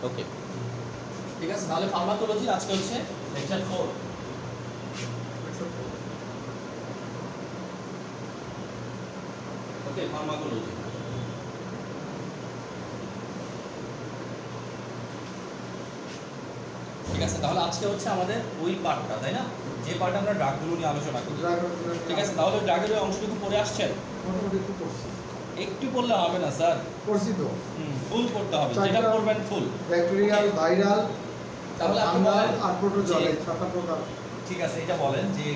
ওকে, ঠিক আছে। তাহলে ফার্মাকোলজি আজকে হচ্ছে লেকচার 4। ওকে, ফার্মাকোলজি। ঠিক আছে, তাহলে আজকে হচ্ছে আমাদের ওই পার্টটা, তাই না, যে পার্টে আমরা ড্রাগগুলো নিয়ে আলোচনা করি। ঠিক আছে, তাহলে ড্রাগের ওই অংশটুকু পড়ে আসছেন? মোটামুটি একটু পড়ছি। একটু পড়লে হবে না স্যার, পড়ছি তো। ফুল পড়তে হবে, যেটা পড়বেন ফুল। ব্যাকটেরিয়াল, ভাইরাল, তাহলে আপনি ফাঙ্গাল বলেন আর প্রোটোজোয়াল, এই ছয়টা প্রকার। ঠিক আছে, এটা বলেন যে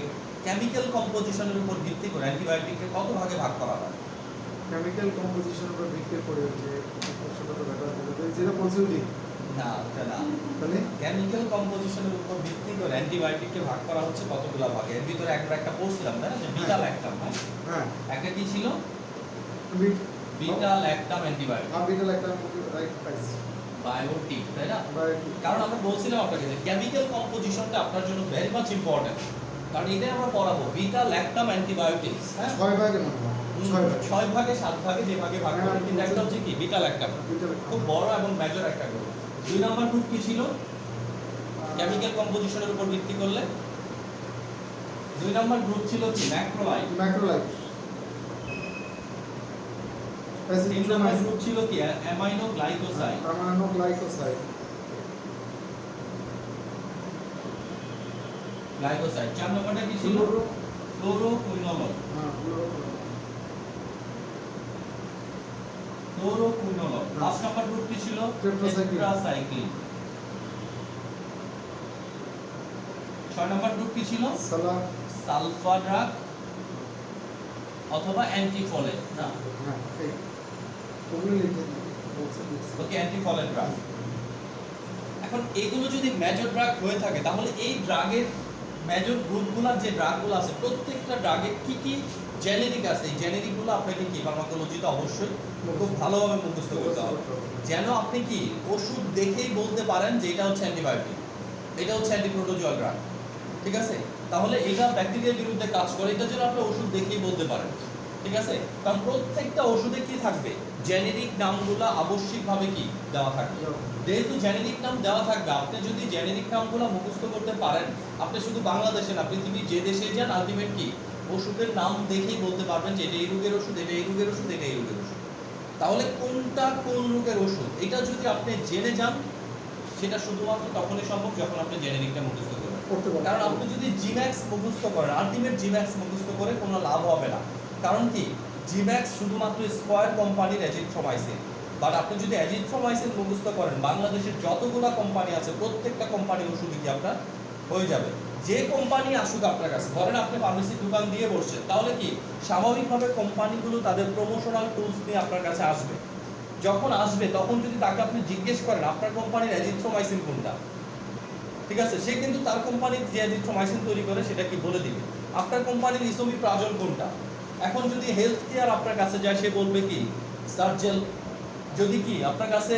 কেমিক্যাল কম্পোজিশনের উপর ভিত্তি করে অ্যান্টিবায়োটিককে কত ভাগে ভাগ করা হয়? কেমিক্যাল কম্পোজিশনের উপর ভিত্তি করে যে সেটা তো ব্যাপার যেটা বলছি ওই না, ওটা না। তাহলে কেমিক্যাল কম্পোজিশনের উপর ভিত্তি করে অ্যান্টিবায়োটিককে ভাগ করা হচ্ছে কতগুলো ভাগে। এর ভিতরে একটা পড়ছিলাম, তাই না, যে বিটা ল্যাকটাম। হ্যাঁ, একটা কি ছিল? Beta lactam antibiotic, beta lactam right পাইছি, বায়োটিক, তাই না? বায়োটিক। কারণ আমরা বলছিলাম আপনাকে যে কেমিক্যাল কম্পোজিশনটা আপনার জন্য ভেরি মাচ ইম্পর্টেন্ট, কারণ এটাই আমরা পড়াবো বিটা ল্যাকটাম অ্যান্টিবায়োটিক্স। হ্যাঁ, 6 ভাগে মনে হয়, 6 ভাগে 7 ভাগে যে ভাগে ভাগ করে, কিন্তু একটা হচ্ছে কি বিটা ল্যাকটাম, খুব বড় এবং মেজর একটা গ্রুপ। 2 নাম্বার গ্রুপ কি ছিল কেমিক্যাল কম্পোজিশনের উপর ভিত্তি করলে? 2 নাম্বার গ্রুপ ছিল কি ম্যাক্রোলাইট। ম্যাক্রোলাইট। 3 নাম্বার গ্রুপ ছিল কি amino glycoside. Amino glycoside. Glycoside. 4 নাম্বারটা কি ছিল? ফ্লোরোকুইনোলন। হ্যাঁ, ফ্লোরোকুইনোলন। 5 নাম্বার গ্রুপ কি ছিল? টেট্রাসাইক্লিন। 6 নাম্বার গ্রুপ কি ছিল? সালফার ড্রাগ অথবা অ্যান্টিফলেট। না, হ্যাঁ, এই ওগুলো লিখে বলছি। ওকে, অ্যান্টিফলেট ড্রাগ। এখন এগুলো যদি মেজর ড্রাগ হয়ে থাকে, তাহলে এই ড্রাগের মেজর গ্রুপগুলোর যে ড্রাগগুলো আছে, প্রত্যেকটা ড্রাগে কি কি জেনেরিক আছে, এই জেনেরিকগুলো আপনাকে কি ফার্মাকোলজিতে অবশ্যই খুব ভালোভাবে মুখস্থ করতে হবে, যেন আপনি কি ওষুধ দেখেই বলতে পারেন যে এটা হচ্ছে অ্যান্টিবায়োটিক, এটা হচ্ছে অ্যান্টিপ্রোটোজোয়াল ড্রাগ। ঠিক আছে, তাহলে এটা ব্যাকটেরিয়ার বিরুদ্ধে কাজ করে, এটা যেন আপনি ওষুধ দেখেই বলতে পারেন। ঠিক আছে, কারণ প্রত্যেকটা ওষুধে কি থাকবে, জেনেরিক নামগুলো আবশ্যিকভাবে কি দেওয়া থাকবে। যেহেতু জেনেরিক নাম দেওয়া থাকবে, আপনি যদি জেনেরিক নামগুলো মুখস্থ করতে পারেন, আপনি শুধু বাংলাদেশে না, পৃথিবীর যে দেশে যান, আলটিমেট কি ওষুধের নাম দেখেই বলতে পারবেন যে এটা এই রোগের ওষুধ, এটা এই রোগের ওষুধ, এটা এই রোগের ওষুধ। তাহলে কোনটা কোন রোগের ওষুধ এটা যদি আপনি জেনে যান, সেটা শুধুমাত্র তখনই সম্ভব যখন আপনি জেনেরিকটা মুখস্থ করবেন। কারণ আপনি যদি জিম্যাক্স মুখস্থ করেন, আলটিমেট জিম্যাক্স মুখস্থ করে কোনো লাভ হবে না। কারণ কি, জিম্যাক্স শুধুমাত্র স্কয়ার কোম্পানির অ্যাজিথ্রোমাইসিন, বাট আপনি যদি অ্যাজিথ্রোমাইসিন মুখস্থ করেন, বাংলাদেশের যতগুলো কোম্পানি আছে প্রত্যেকটা কোম্পানির ওষুধ কি আপনার হয়ে যাবে। যে কোম্পানি আসুক আপনার কাছে, ধরেন আপনি ফার্মেসির দোকান দিয়ে বসছেন, তাহলে কি স্বাভাবিকভাবে কোম্পানিগুলো তাদের প্রমোশনাল টুলস নিয়ে আপনার কাছে আসবে। যখন আসবে তখন যদি তাকে আপনি জিজ্ঞেস করেন আপনার কোম্পানির অ্যাজিথ্রোমাইসিন কোনটা, ঠিক আছে, সে কিন্তু তার কোম্পানির যে অ্যাজিথ্রোমাইসিন তৈরি করে সেটা কি বলে দিবে। আপনার কোম্পানির ইসোমিপ্রাজল কোনটা। এখন যদি হেলথ কেয়ার আপনার কাছে যায়, সে বলবে কি সার্জেল। যদি কি আপনার কাছে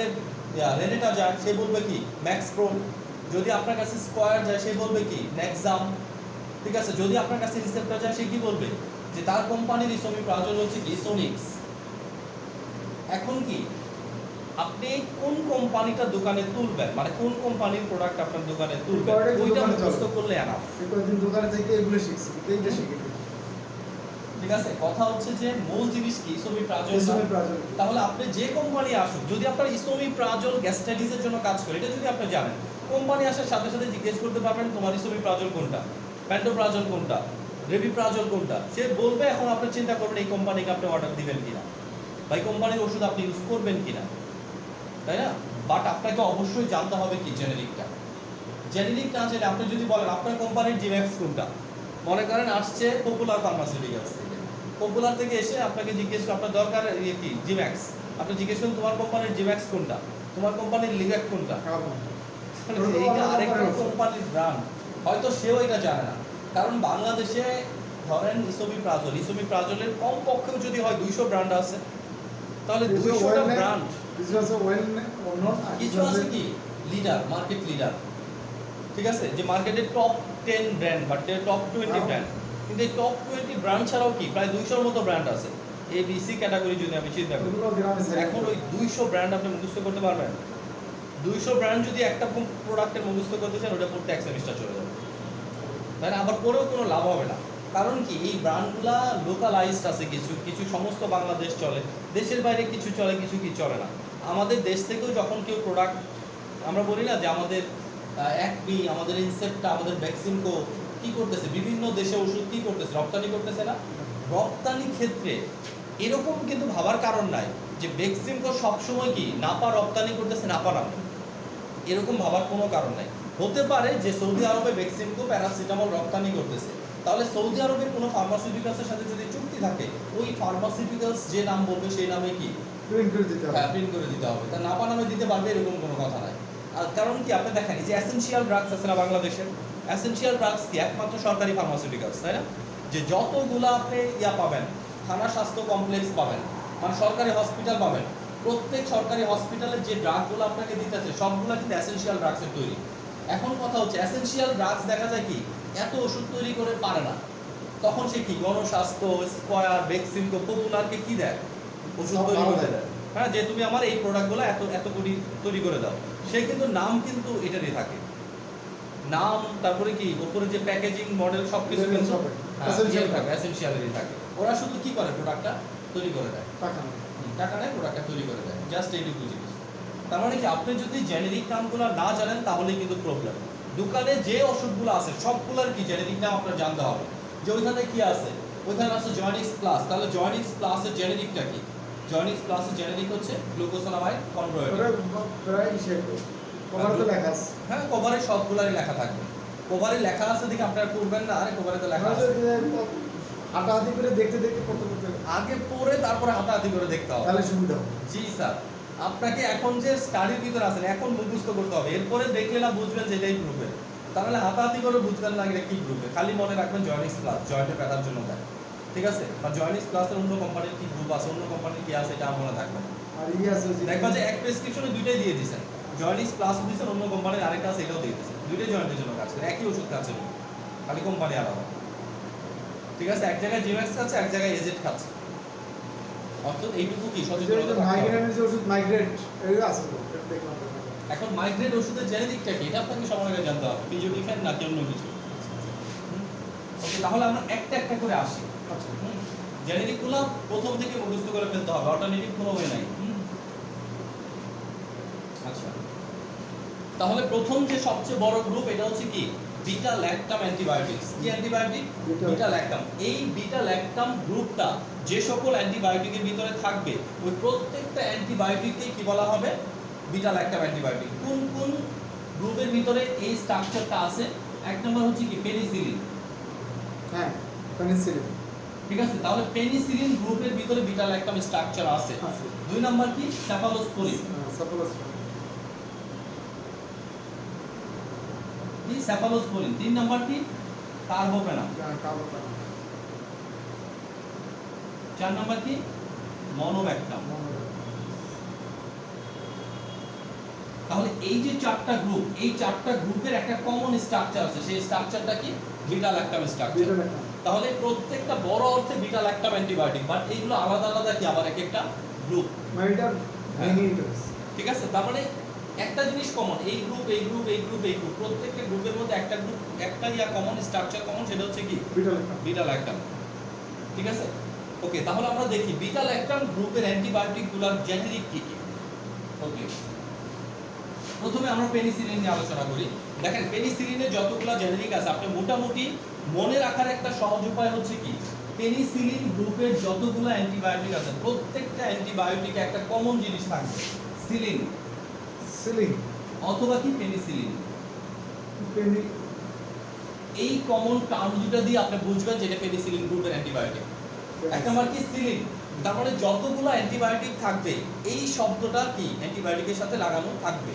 রেনেটা যায়, সে বলবে কি ম্যাক্সপ্রো। যদি আপনার কাছে স্কয়ার যায়, সে বলবে কি নেক্সাম। ঠিক আছে, যদি আপনার কাছে ইনসেপ্টা যায়, সে কি বলবে যে তার কোম্পানির ইসোমিপ্রাজল হচ্ছে কি ইসোনিক্স। এখন কি আপনি কোন কোম্পানিটা দোকানে তুলবেন, মানে কোন কোম্পানির প্রোডাক্ট আপনার দোকানে তুলবেন, ওইটা মুখস্থ করলে এনাফ। কয়েকদিন দোকানে থেকে এগুলো শিখছি, এইটা শিখে। ঠিক আছে, কথা হচ্ছে যে মূল জিনিস কি ইসোমিপ্রাজল। তাহলে আপনি যে কোম্পানি আসুক, যদি আপনার ইসোমিপ্রাজল গ্যাস্ট্রাইটিসের জন্য কাজ করে, এটা যদি আপনি জানেন, কোম্পানি আসার সাথে সাথে জিজ্ঞেস করতে পারবেন তোমার ইসোমিপ্রাজল কোনটা, প্যান্টোপ্রাজল কোনটা, রেভিপ্রাজল কোনটা। সে বলবে, এখন আপনি চিন্তা করবেন এই কোম্পানিকে আপনি অর্ডার দিবেন কিনা, বা এই কোম্পানির ওষুধ আপনি ইউজ করবেন কিনা, তাই না। বাট আপনাকে অবশ্যই জানতে হবে কি জেনেরিকটা। জেনেরিক না জেনে আপনি যদি বলেন আপনার কোম্পানির জিম্যাক্স কোনটা, মনে করেন আসছে পপুলার ফার্মাসিউটিক্যালস থেকে, পপুলার থেকে এসে আপনাকে জিজ্ঞেস করে আপনার দরকার কি জিম্যাক্স, আপনি জিজ্ঞেস করেন তোমার কোম্পানির জিম্যাক্স কোনটা, তোমার কোম্পানির লিভ্যাক কোনটা। এইটা আরেকটা কোম্পানির ব্র্যান্ড, হয়তো সেও এটা জানে না। কারণ বাংলাদেশে ধরেন ইসোমিপ্রাজলের কমপক্ষেও যদি হয় 200 ব্র্যান্ড আছে, তাহলে 200টা ব্র্যান্ড কিছু আছে কি লিডার, মার্কেট লিডার। ঠিক আছে, যে মার্কেটের টপ 10 ব্র্যান্ড বা টপ 20 ব্র্যান্ড, কিন্তু এই টপ 20 ব্র্যান্ড ছাড়াও কি প্রায় 200-র মতো ব্র্যান্ড আছে। ABC ক্যাটাগরি যদি আমি চিন্তা করি, এখন ওই 200 ব্র্যান্ড আপনি মুখস্থ করতে পারবেন? 200 ব্র্যান্ড যদি একটা প্রোডাক্টের মুখস্থ করতে চান ওটা পড়তে 1 সেমিস্টার চলে যাবে, তাই না? আবার পরেও কোনো লাভ হবে না। কারণ কি, এই ব্র্যান্ডগুলা লোকালাইজড আছে, কিছু কিছু সমস্ত বাংলাদেশ চলে, দেশের বাইরে কিছু চলে, কিছু কি চলে না। আমাদের দেশ থেকেও যখন কেউ প্রোডাক্ট, আমরা বলি না যে আমাদের অ্যাকমি, আমাদের ইনসেপ্টা, আমাদের ভ্যাকসিনকো কি করতেছে, বিভিন্ন দেশে ওষুধ কি করতেছে, রপ্তানি করতেছে না? রপ্তানি ক্ষেত্রে এরকম কিন্তু ভাবার কারণ নাই যে ভ্যাকসিনকো সবসময় কি নাপা রপ্তানি করতেছে, নাপা না, এরকম ভাবার কোনো কারণ নাই। হতে পারে যে সৌদি আরবে ভ্যাকসিনকো প্যারাসিটামল রপ্তানি করতেছে, তাহলে সৌদি আরবের কোনো ফার্মাসিউটিক্যালসের সাথে যদি চুক্তি থাকে, ওই ফার্মাসিউটিক্যালস যে নাম বলবে সেই নামে কি প্রিন্ট করে দিতে হবে। হ্যাঁ, প্রিন্ট করে দিতে হবে। তা নাপা নামে দিতে পারবে এরকম কোনো কথা নাই। আর কারণ কি, আপনি দেখেন যে এসেনশিয়াল ড্রাগস আছে না বাংলাদেশের, এসেনশিয়াল ড্রাগস কি একমাত্র সরকারি ফার্মাসিউটিক্যালস, তাই না? যে যতগুলো আপনি পাবেন, থানা স্বাস্থ্য কমপ্লেক্স পাবেন, মানে সরকারি হসপিটাল পাবেন, প্রত্যেক সরকারি হসপিটালে যে ড্রাগগুলো আপনাকে দিতেছে সবগুলো কিন্তু এসেনশিয়াল ড্রাগসের তৈরি। এখন কথা হচ্ছে, এসেনশিয়াল ড্রাগস দেখা যায় কি এত ওষুধ তৈরি করে পারে না, তখন সে কি গণস্বাস্থ্য, স্কয়ার, ভ্যাকসিনকো, পপুলারকে কি দেয়, ওষুধ তৈরি করতে দেয়। হ্যাঁ, যে তুমি আমার এই প্রোডাক্টগুলো এত এত কোটি তৈরি করে দাও। সে কিন্তু নাম কিন্তু এটারই থাকে, নাম, তারপরে কি উপরে যে প্যাকেজিং মডেল সবকিছু কিন্তু এসেনশিয়ালেরই থাকে। ওরা শুধু কি করে, প্রোডাক্টটা তৈরি করে দেয়, টাকা নেয়, প্রোডাক্টটা তৈরি করে দেয়, জাস্ট এইটুকু জিনিস। তার মানে কি, আপনি যদি জেনেরিক নামগুলো না জানেন তাহলে কিন্তু প্রবলেম। দোকানে যে ওষুধগুলো আছে সবগুলোর কি জেনেরিক নাম আপনার জানতে হবে, যে ওইখানে কি আছে, ওইখানে আছে জয়নিক্স প্লাস, তাহলে জয়নিক্স প্লাসের জেনেরিকটা কি? জয়নিক্স প্লাসের জেনেরিক হচ্ছে গ্লুকোসামাইড কনড্রয়েটিক। প্রায় হিসেব কভারে তো লেখা আছে। হ্যাঁ, কভারে সবগুলোরই লেখা থাকবে। কভারে লেখা আছে দেখে আপনারা করবেন না, আরে কভারে তো লেখা আছে, হাঁটাহাঁটি করে দেখতে দেখতে পড়তে পড়তে আগে পড়ে তারপরে হাতাহাতি করে দেখতে হবে, তাহলে সুবিধা হবে। জি স্যার। আপনাকে এখন যে স্টাডির ভিতরে আছেন এখন মুখস্থ করতে হবে, এরপরে দেখলে না বুঝবেন যে এটাই গ্রুপের, তাহলে হাতাহাতি করে বুঝবেন না এটা কি গ্রুপে। খালি মনে রাখবেন জয়নিক্স প্লাস, জয়েন্টে ব্যথার জন্য দেয়, ঠিক আছে? বা জয়নিক্স প্লাসের অন্য কোম্পানির কি গ্রুপ আছে, অন্য কোম্পানির কি আছে, এটা মনে থাকবে না। আর আছে যে দেখবা যে এক প্রেসক্রিপশনে দুইটাই দিয়ে দিয়েছেন, জয়নিক্স প্লাস দিয়েছেন, অন্য কোম্পানির আরেকটা আছে এটাও দিয়ে দিয়েছেন, দুইটাই জয়েন্টের জন্য কাজ করে, একই ওষুধ খাচ্ছে, খালি কোম্পানি আলাদা, ঠিক আছে? এক জায়গায় জিম্যাক্স খাচ্ছে, এক জায়গায় এজেড খাচ্ছে। অর্থাৎ এইটুকু কি সচেতনতা থাকতে হবে। মাইগ্রেনের যে ওষুধ মাইগ্রেট এর আছে তো এটা দেখলাম। এখন মাইগ্রেট ওষুধের জেনেরিকটা কি এটা আপনাকে সবার আগে জানতে হবে, পিজিওডিফেন নাকি অন্য কিছু। ওকে, তাহলে আমরা একটা একটা করে আসি। আচ্ছা, জেনেরিকগুলো প্রথম থেকে মুখস্থ করে ফেলতে হবে, অল্টারনেটিভ কোনো ওয়ে নাই। আচ্ছা, তাহলে প্রথম যে সবচেয়ে বড় গ্রুপ এটা হচ্ছে কি বিটা ল্যাকটাম অ্যান্টিবায়োটিক্স। কি অ্যান্টিবায়োটিক? Beta lactam. এই বিটা ল্যাকটাম গ্রুপটা যে সকল অ্যান্টিবায়োটিকের ভিতরে থাকবে ওই প্রত্যেকটা অ্যান্টিবায়োটিককে কি বলা হবে? Beta lactam antibiotic. কোন কোন গ্রুপের ভিতরে এই স্ট্রাকচারটা আছে? এক নম্বর হচ্ছে কি পেনিসিলিন। হ্যাঁ, পেনিসিলিন। ঠিক আছে, তাহলে পেনিসিলিন গ্রুপের ভিতরে বিটা ল্যাকটাম স্ট্রাকচার আছে। দুই নাম্বার কি সেফালোস্পোরিন। কি সেফালোস্পোরিন। তিন নাম্বার কি কার্বোপেনাম। চার নাম্বার কি মনোব্যাকটাম। তাহলে এই যে চারটা গ্রুপ, এই চারটা গ্রুপের একটা কমন স্ট্রাকচার আছে, সেই স্ট্রাকচারটা কি বিটা ল্যাকটাম স্ট্রাকচার। তাহলে প্রত্যেকটা বড় অর্থে বিটা ল্যাকটাম অ্যান্টিবায়োটিক, বাট এইগুলো আলাদা আলাদা কি আবার এক একটা গ্রুপ। ঠিক আছে, তার মানে একটা জিনিস কমন, এই গ্রুপ এই গ্রুপ এই গ্রুপ এই গ্রুপ, প্রত্যেকটা গ্রুপের মধ্যে একটা গ্রুপ একটা কমন স্ট্রাকচার কমন, সেটা হচ্ছে কি বিটা ল্যাকটাম। ঠিক আছে, ওকে, তাহলে আমরা দেখি বিটা ল্যাকটাম গ্রুপের অ্যান্টিবায়োটিকগুলোর জেনেরিক কি কি। ওকে, প্রথমে আমরা পেনিসিলিন নিয়ে আলোচনা করি। দেখেন পেনিসিলিনের যতগুলো জেনেরিক আছে আপনি মোটামুটি মনে রাখার একটা সহজ উপায় হচ্ছে কি পেনিসিলিন গ্রুপের যতগুলো অ্যান্টিবায়োটিক আছে প্রত্যেকটা অ্যান্টিবায়োটিকে একটা কমন জিনিস থাকবে, সিলিন। সিলিন অথবা কি পেনিসিলিন। পেনি এই কমন টার্ম দুটো দিয়ে আপনি বুঝবেন যে এটা পেনিসিলিন গ্রুপের অ্যান্টিবায়োটিক। এক নাম্বার কি সিলিন, তার মানে যতগুলো অ্যান্টিবায়োটিক থাকবে এই শব্দটা কি অ্যান্টিবায়োটিকের সাথে লাগানো থাকবে।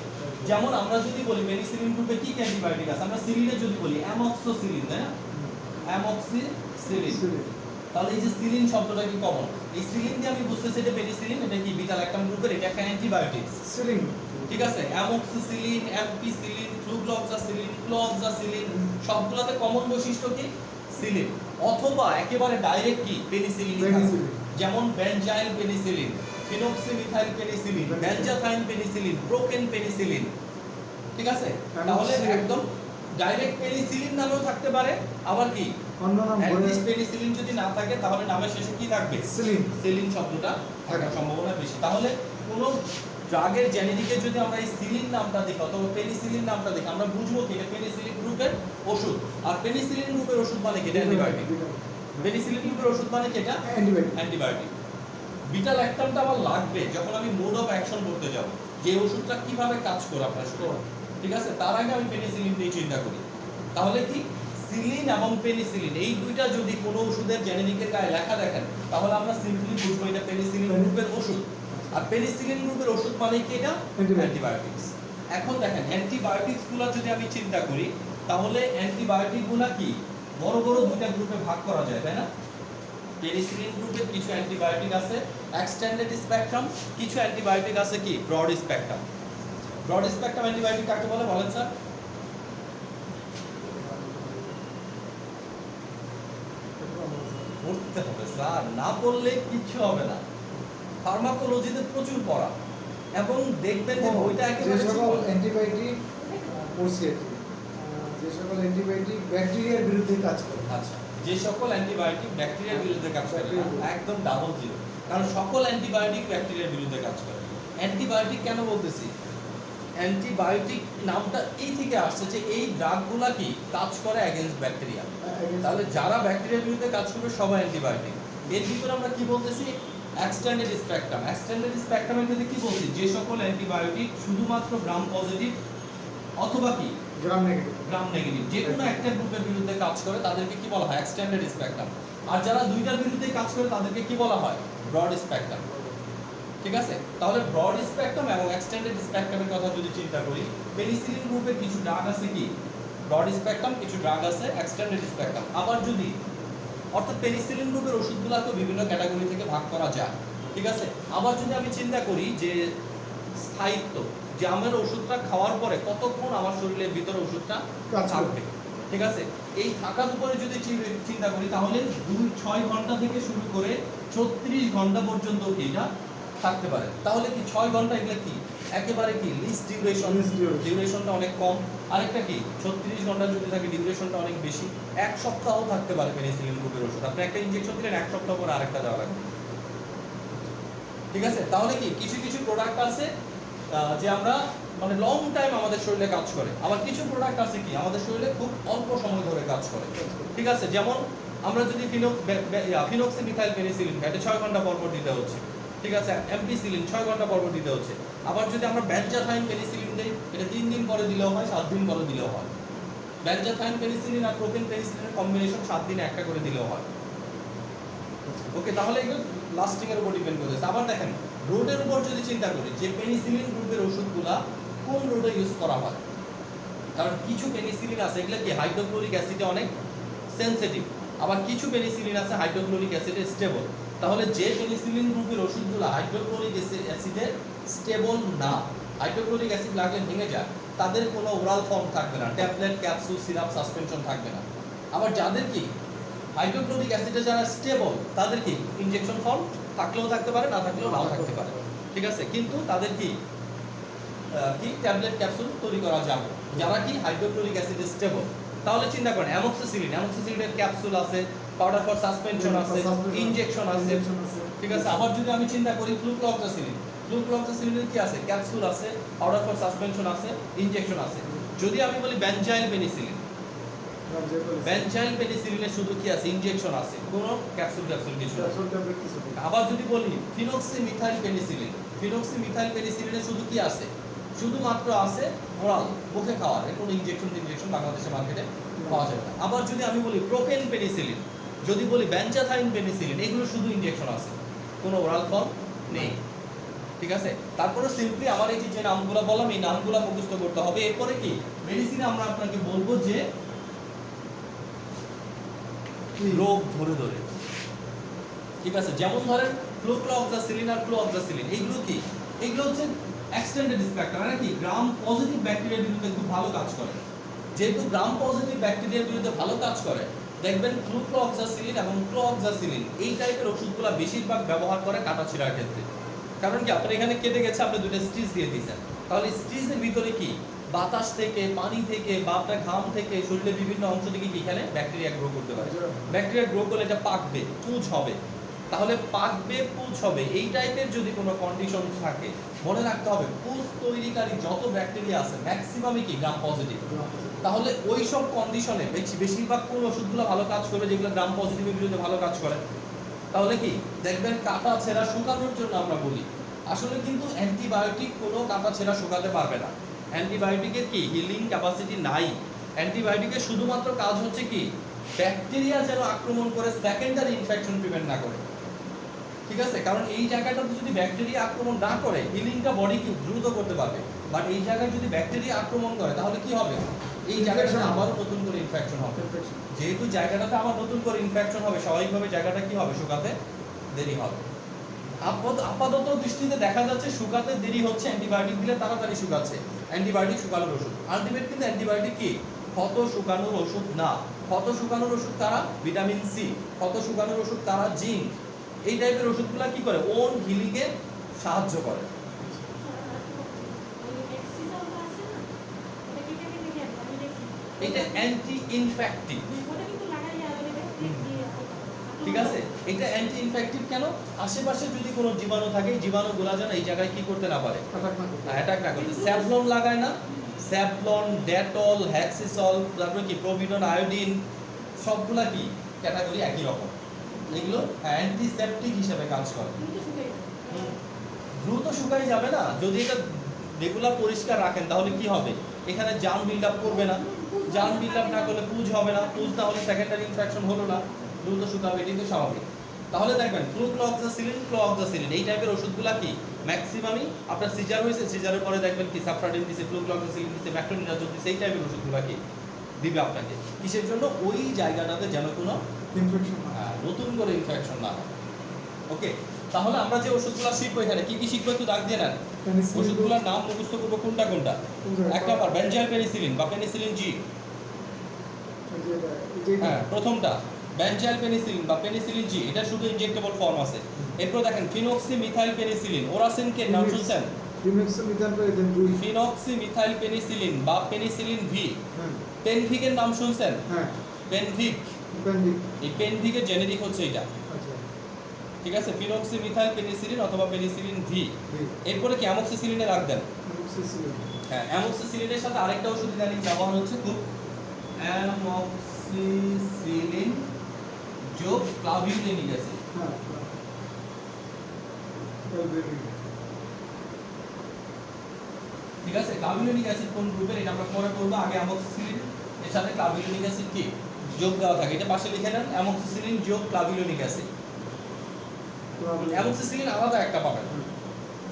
যেমন আমরা যদি বলি পেনিসিলিন গ্রুপে কি কি অ্যান্টিবায়োটিক আছে, আমরা সিলিনে যদি বলি অ্যামক্সিসিলিন, তাই না? অ্যামক্সিসিলিন। তাহলে এই যে সিলিন শব্দটা কি কমন, এই সিলিন দিয়ে আমি বুঝতেছি এটা পেনিসিলিন, এটা কি বিটা ল্যাকটাম গ্রুপের, এটা একটা অ্যান্টিবায়োটিক সিলিন। ঠিক আছে, অ্যামক্সিসিলিন, এমপিসিলিন, ফ্লুক্লোক্সাসিলিন, ক্লোক্সাসিলিন সবগুলোতে কমন বৈশিষ্ট্য কি সিলিন। অথবা একেবারে ডাইরেক্ট কি পেনিসিলিন, যেমন benzyl penicillin, phenoxymethyl penicillin, benzathine penicillin, procaine penicillin, ঠিক আছে? Penicillin। তাহলে একদম ডাইরেক্ট পেনিসিলিন নামেও থাকতে পারে, আবার কি অন্য নাম বলে অ্যান্টি পেনিসিলিন যদি না থাকে তাহলে নামের শেষে কি থাকবে? সিলিন। সিলিন শব্দটা থাকার সম্ভাবনা বেশি। তাহলে কোনো ড্রাগের জেনেটিকে যদি আমরা এই সিলিন নামটা দেখি অথবা পেনিসিলিন নামটা দেখি, আমরা বুঝবো কি এটা পেনিসিলিন গ্রুপের ওষুধ। আর পেনিসিলিন গ্রুপের ওষুধ মানে কি? এটা অ্যান্টিবায়োটিক। পেনিসিলিন গ্রুপের ওষুধ মানে কি? এটা অ্যান্টিবায়োটিক। অ্যান্টিবায়োটিক। বিটা ল্যাকটামটা আমার লাগবে যখন আমি মোড অফ অ্যাকশন করতে যাব, যে ওষুধটা কিভাবে কাজ করে আপনার শরীরে, ঠিক আছে? তার আগে আমি পেনিসিলিন নিয়ে চিন্তা করি। তাহলে কি সিলিন এবং পেনিসিলিন এই দুইটা যদি কোনো ওষুধের জেনেরিকের গায়ে লেখা দেখেন, তাহলে আমরা সিম্পলি বুঝবো এটা পেনিসিলিন গ্রুপের ওষুধ। আর পেনিসিলিন গ্রুপের ওষুধ মানে কি? এটা অ্যান্টিবায়োটিক্স। এখন দেখেন অ্যান্টিবায়োটিক্স গুলো যদি আমি চিন্তা করি, তাহলে অ্যান্টিবায়োটিক গুলা কি বড় বড় দুইটা গ্রুপে ভাগ করা যায়, তাই না? পেনিসিলিন গ্রুপের কিছু অ্যান্টিবায়োটিক আছে এক্সটেন্ডেড স্পেকট্রাম, কিছু অ্যান্টিবায়োটিক আছে কি broad spectrum. Broad spectrum antibiotic কাকে বলে বলেন স্যার? পড়তে হবে স্যার, না পড়লে কিচ্ছু হবে না। ফার্মাকোলজিতে প্রচুর পড়া এবং দেখবেন যে বইটা যে একেবারে সকল অ্যান্টিবায়োটিক পড়ছি আর কি, যে সকল অ্যান্টিবায়োটিক ব্যাকটেরিয়ার বিরুদ্ধে কাজ করে। আচ্ছা, যে সকল অ্যান্টিবায়োটিক ব্যাকটেরিয়ার বিরুদ্ধে কাজ করে, একদম ডাবল জিরো, কারণ সকল অ্যান্টিবায়োটিক ব্যাকটেরিয়ার বিরুদ্ধে কাজ করে। অ্যান্টিবায়োটিক কেন বলতেছি? অ্যান্টিবায়োটিক নামটা এই থেকে আসছে যে এই ড্রাগগুলা কি কাজ করে অ্যাগেইনস্ট ব্যাকটেরিয়া। তাহলে যারা ব্যাকটেরিয়ার বিরুদ্ধে কাজ করবে সবাই অ্যান্টিবায়োটিক। এর ভিতরে আমরা কি বলতেছি? Extended spectrum. এক্সটেন্ডেড স্পেকট্রামের মধ্যে কি বলছি? যে সকল অ্যান্টিবায়োটিক শুধুমাত্র গ্রাম পজিটিভ অথবা কি গ্রাম নেগেটিভ, গ্রাম নেগেটিভ যে কোনো একটা গ্রুপের বিরুদ্ধে কাজ করে তাদেরকে কি বলা হয়? Extended spectrum. আর যারা দুইটার বিরুদ্ধে কাজ করে তাদেরকে কি বলা হয়? Broad spectrum. ঠিক আছে? তাহলে ব্রড স্পেকট্রাম এবং এক্সটেন্ডেড স্পেকট্রামের কথা যদি চিন্তা করি, পেনিসিলিন গ্রুপে কিছু ড্রাগ আছে কি ব্রড স্পেকট্রাম, কিছু ড্রাগ আছে এক্সটেন্ডেড স্পেকট্রাম। আবার যদি অর্থাৎ পেনিসিলিন গ্রুপের ওষুধগুলোকে বিভিন্ন ক্যাটাগরি থেকে ভাগ করা যায়, ঠিক আছে? আবার যদি আমি চিন্তা করি যে স্থায়িত্ব, যে আমার ওষুধটা খাওয়ার পরে কতক্ষণ আমার শরীরের ভিতরে ওষুধটা থাকবে, ঠিক আছে? এই থাকার উপরে যদি চিন্তা করি তাহলে 6 ঘন্টা থেকে শুরু করে 36 ঘন্টা পর্যন্ত কি এটা থাকতে পারে। তাহলে কি 6 ঘন্টা এগুলো কি একেবারে কি লিস্ট ডিউরেশন, ডিউরেশনটা অনেক কম। আরেকটা কি 36 ঘন্টা যদি থাকে ডিউরেশনটা অনেক বেশি। এক সপ্তাহ থাকতে পারে পেনিসিলিন গ্রুপের ওষুধ। আপনি একটা ইনজেকশন দিলেন, এক সপ্তাহ পর আরেকটা দেওয়া লাগবে, ঠিক আছে? তাহলে কি কিছু কিছু প্রোডাক্ট আছে যে আমরা মানে লং টাইম আমাদের শরীরে কাজ করে, আবার কিছু প্রোডাক্ট আছে কি আমাদের শরীরে খুব অল্প সময় ধরে কাজ করে, ঠিক আছে? যেমন আমরা যদি ফিনোক্সিমিথাইল পেনিসিলিন এটা 6 ঘন্টা পর পর দিতে হচ্ছে, ঠিক আছে? এমপিসিলিন 6 ঘন্টা পর পর দিতে হচ্ছে। আবার যদি আমরা বেনজাথাইন পেনিসিলিন দিই, এটা 3 দিন পরে দিলেও হয়, 7 দিন পরে দিলেও হয়। বেনজাথাইন পেনিসিলিন আর প্রোপেন পেনিসিলিনের কম্বিনেশন 7 দিনে একটা করে দিলেও হয়। ওকে, তাহলে এগুলো লাস্টিং এর উপর ডিপেন্ড করতেছে। আবার দেখেন রোডের উপর যদি চিন্তা করি যে পেনিসিলিন গ্রুপের ওষুধগুলা কোন রোডে ইউজ করা হয়, কারণ কিছু পেনিসিলিন আছে এগুলো কি হাইড্রোক্লোরিক অ্যাসিডে অনেক সেনসিটিভ, আবার কিছু পেনিসিলিন আছে হাইড্রোক্লোরিক অ্যাসিডে স্টেবল। তাহলে যে পেনিসিলিন গ্রুপের ওষুধগুলো হাইড্রোক্লোরিক অ্যাসিডে স্টেবল না, হাইড্রোক্লোরিক অ্যাসিড লাগলে ভেঙে যায়, তাদের কোনো ওরাল ফর্ম থাকবে না, ট্যাবলেট, ক্যাপসুল, সিরাপ, সাসপেনশন থাকবে না। আবার যাদের কি হাইড্রোক্লোরিক অ্যাসিডে যারা স্টেবল তাদের কি ইনজেকশন ফর্ম থাকলেও থাকতে পারে, না থাকলেও নাও থাকতে পারে, ঠিক আছে? কিন্তু তাদের কি ট্যাবলেট, ক্যাপসুল তৈরি করা যাবে যারা কি হাইড্রোক্লোরিক অ্যাসিডে স্টেবল। তাহলে চিন্তা করেন অ্যামোক্সিসিলিনের ক্যাপসুল আছে, পাউডার ফর সাসপেনশন আছে, ইনজেকশন আছে, ঠিক আছে? আবার যদি আমি চিন্তা করি ফ্লুক্লোক্সাসিলিনের কি আছে? ক্যাপসুল আছে, পাউডার ফর সাসপেনশন আছে, ইনজেকশন আছে। যদি আমি বলি বেনজাইল পেনিসিলিনের শুধু কি আছে? ইনজেকশন আছে, কোনো ক্যাপসুল কিছু না। আবার যদি বলি ফিনোক্সিমিথাইল পেনিসিলিনের শুধু কি আছে? শুধুমাত্র আছে ওরাল, মুখে খাওয়ার, কোনো ইনজেকশন বাংলাদেশের মার্কেটে পাওয়া যাবে না। আবার যদি আমি বলি প্রোপেন পেনিসিলিন, যদি বলি বেনজাথাইন পেনিসিলিন, এগুলো শুধু ইনজেকশন আছে, কোনো ওরাল ফর্ম নেই, ঠিক আছে? তারপরে সিম্পলি আমার এই যে নামগুলো বললাম এই নামগুলো মুখস্থ করতে হবে। এরপরে কি মেডিসিনে আমরা আপনাকে বলবো যে রোগ ধরে ধরে, ঠিক আছে? যেমন ধরেন ফ্লুক্লোক্সাসিলিন আর ক্লোক্সাসিলিন, এইগুলো কি? এইগুলো হচ্ছে এক্সটেন্ডেড স্পেকট্রাম, মানে কি গ্রাম পজিটিভ ব্যাকটেরিয়ার বিরুদ্ধে খুব ভালো কাজ করে। যেহেতু গ্রাম পজিটিভ ব্যাকটেরিয়ার বিরুদ্ধে ভালো কাজ করে, দেখবেন ফ্লুক্লোক্সাসিলিন এবং ক্লোক্সাসিলিন এই টাইপের ওষুধগুলো বেশিরভাগ ব্যবহার করে কাটাছিঁড়ার ক্ষেত্রে। কারণ কি আপনার এখানে কেটে গেছে, আপনি দুটো স্টিচ দিয়ে দিয়েছেন, তাহলে স্টিচের ভিতরে কি বাতাস থেকে, পানি থেকে বা আপনার ঘাম থেকে, শরীরের বিভিন্ন অংশ থেকে কি এখানে ব্যাকটেরিয়া গ্রো করতে পারে। ব্যাকটেরিয়া গ্রো করলে এটা পাকবে, পুঁজ হবে। তাহলে পাকবে, পুঁজ হবে, এই টাইপের যদি কোনো কন্ডিশন থাকে, মনে রাখতে হবে পুঁজ তৈরিকারী যত ব্যাকটেরিয়া আছে ম্যাক্সিমামই কি গ্রাম পজিটিভ। তাহলে ওই সব কন্ডিশনে বেশিরভাগ কোন ওষুধগুলো ভালো কাজ করবে যেগুলো গ্রাম পজিটিভের বিরুদ্ধে ভালো কাজ করে। তাহলে কি দেখবেন কাটা ছেঁড়া শুকানোর জন্য আমরা বলি, আসলে কিন্তু অ্যান্টিবায়োটিক কোনো কাটা ছেঁড়া শুকাতে পারবে না। অ্যান্টিবায়োটিকের কি হিলিং ক্যাপাসিটি নাই। অ্যান্টিবায়োটিকের শুধুমাত্র কাজ হচ্ছে কি ব্যাকটেরিয়া যেন আক্রমণ করে সেকেন্ডারি ইনফেকশন প্রিভেন্ট না করে, ঠিক আছে। কারণ এই জায়গাটাতে যদি ব্যাকটেরিয়া আক্রমণ না করে হিলিংটা বডি কি দ্রুত করতে পারবে, বাট এই জায়গায় যদি ব্যাকটেরিয়া আক্রমণ করে তাহলে কি হবে, এই জায়গাটাতে আবারও নতুন করে ইনফেকশন হবে। যেহেতু জায়গাটাতে আবার নতুন করে ইনফেকশন হবে, স্বাভাবিকভাবে জায়গাটা কি হবে, শুকাতে দেরি হবে। আপাতত দৃষ্টিতে দেখা যাচ্ছে শুকাতে দেরি হচ্ছে, অ্যান্টিবায়োটিক দিলে তাড়াতাড়ি শুকাচ্ছে, অ্যান্টিবায়োটিক শুকানোর ওষুধ। আলটিমেট কিন্তু অ্যান্টিবায়োটিক কি ক্ষত শুকানোর ওষুধ না। ক্ষত শুকানোর ওষুধ কারা, ভিটামিন সি। ক্ষত শুকানোর ওষুধ কারা, জিঙ্ক। এই টাইপের ওষুধগুলো কি করে, ওন হিলিংয়ে সাহায্য করে। এটা অ্যান্টি ইনফেক্টিভ, ঠিক আছে। এটা অ্যান্টি ইনফেক্টিভ কেন, আশেপাশে যদি কোনো জীবাণু থাকে জীবাণুগুলা যেন এই জায়গায় কি করতে না পারে, অ্যাটাক না করতে। স্যাভলন লাগায় না, স্যাভলন, ডেটল, হ্যাক্সিসল, তারপরে কি প্রোভিডন, আয়োডিন, সবগুলা কি ক্যাটাগরি একই রকম। এগুলো অ্যান্টিসেপটিক হিসেবে কাজ করে। দ্রুত শুকাই যাবে না, যদি এটা রেগুলার পরিষ্কার রাখেন তাহলে কি হবে, এখানে জার্ম বিল্ড আপ করবে না, জার্ম বিল্ড আপ না করলে পুঁজ হবে না, পুঁজ না হলে সেকেন্ডারি ইনফেকশন হলো না, দ্রুত শুকাবে, এটাই তো স্বাভাবিক। তাহলে দেখবেন ফ্লুক্লোক্সাসিলিন, ক্লোক্সাসিলিন এই টাইপের ওষুধগুলা কি ম্যাক্সিমামই আপনার সিজার হয়েছে, সিজারের পরে দেখবেন কি সাফ্রাডিন দিছে, ফ্লুক্লোক্সাসিলিন দিছে, ম্যাক্রোনিডাজোল দিছে, এই টাইপের ওষুধগুলা কি দিবে আপনাকে, কিসের জন্য, ওই জায়গাটাতে যেন কোনো ইনফেকশন নতুন করে ইনফেকশন না হয়। ওকে, তাহলে আমরা যে ওষুধগুলো শিখবো এখানে কি কি শিখবো একটু দাগ দিয়ে নেন। ওষুধগুলোর নাম মুখস্থ করবো কোনটা কোনটা। এক নাম্বার বেনজাইল পেনিসিলিন বা পেনিসিলিন জি, হ্যাঁ প্রথমটা বেনজাইল পেনিসিলিন বা পেনিসিলিন জি, এটা শুধু ইনজেক্টেবল ফর্ম আছে। এরপর দেখেন ফিনক্সি মিথাইল পেনিসিলিন, ওরাসিনকে নাম শুনছেন, ফিনক্সি মিথাইল পেনিসিলিন বা পেনিসিলিন ভি। পেনভিকের নাম শুনছেন, পেনভিক, এই পেনভিকের জেনেরিক হচ্ছে এটা, ঠিক আছে, ফিনক্সি মিথাইল পেনিসিলিন অথবা পেনিসিলিন ভি। এরপরে কি অ্যামোক্সিসিলিনে রাখবেন, হ্যাঁ অ্যামোক্সিসিলিনের সাথে আরেকটা ওষুধ ইদানিং ব্যবহার হচ্ছে খুব, অ্যামোক্সিসিলিন যোগ ক্লাভিউলিনিক অ্যাসিড। ঠিক আছে, ক্লাভিউলিনিক অ্যাসিড কোন গ্রুপের এটা আমরা পরে করব, আগে অ্যামোক্সিসিলিন এর সাথে ক্লাভিউলিনিক অ্যাসিড কি যোগ দেওয়া থাকে, এটা পাশে লিখে নেন, অ্যামোক্সিসিলিন যোগ ক্লাভিউলিনিক অ্যাসিড। অ্যামোক্সিসিলিন আলাদা একটা পাবেন,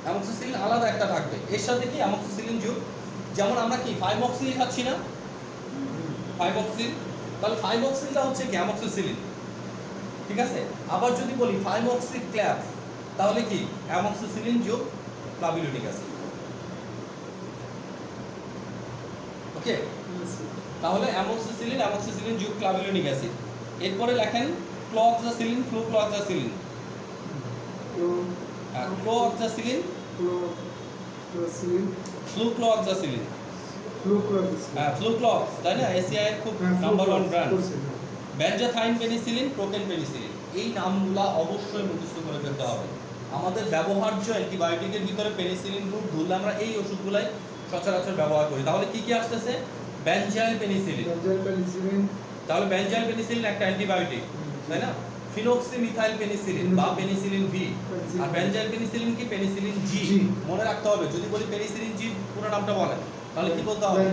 অ্যামোক্সিসিলিন আলাদা একটা থাকবে, এর সাথে কি অ্যামোক্সিসিলিন যোগ। যেমন আমরা কি 5-অক্সিল খাচ্ছি না, 5-অক্সিল, তাহলে 5-অক্সিলটা হচ্ছে কি অ্যামোক্সিসিলিন, ঠিক আছে। আবার যদি বলি 5-অক্সি ক্ল্যাপ তাহলে কি অ্যামোক্সিসিলিন যোগ ক্লাভিউলিনিক অ্যাসিড। ওকে, তাহলে অ্যামোক্সিসিলিন যোগ ক্লাভিউলিনিক অ্যাসিড। এরপরে লেখেন ক্লোক্সাসিলিন, ফ্লুক্লোক্সাসিলিন, ক্লোক্সাসিলিন, ফ্লুক্লোক্সাসিলিন, ফ্লুক্লক্স, তাই না, এসিআই এর খুব নাম্বার 1 ব্র্যান্ড। বেনজাথাইন পেনিসিলিন, প্রোপেন পেনিসিলিন, এই নামগুলো অবশ্যই মুখস্থ করে ফেলতে হবে। আমাদের ব্যবহার্য অ্যান্টিবায়োটিকের ভিতরে পেনিসিলিন গ্রুপ ধরলে আমরা এই ওষুধগুলাই সচরাচর ব্যবহার করি। তাহলে কি কি আসতেছে, বেনজাইল পেনিসিলিন, তাহলে বেনজাইল পেনিসিলিন একটা অ্যান্টিবায়োটিক, তাই না। ফিনক্সি মিথাইল পেনিসিলিন বা পেনিসিলিন ভি, আর বেনজাইল পেনিসিলিন কি পেনিসিলিন জি। মনে রাখতে হবে, যদি বলি পেনিসিলিন জি পুরো নামটা বলেন তাহলে কি বলতে হবে,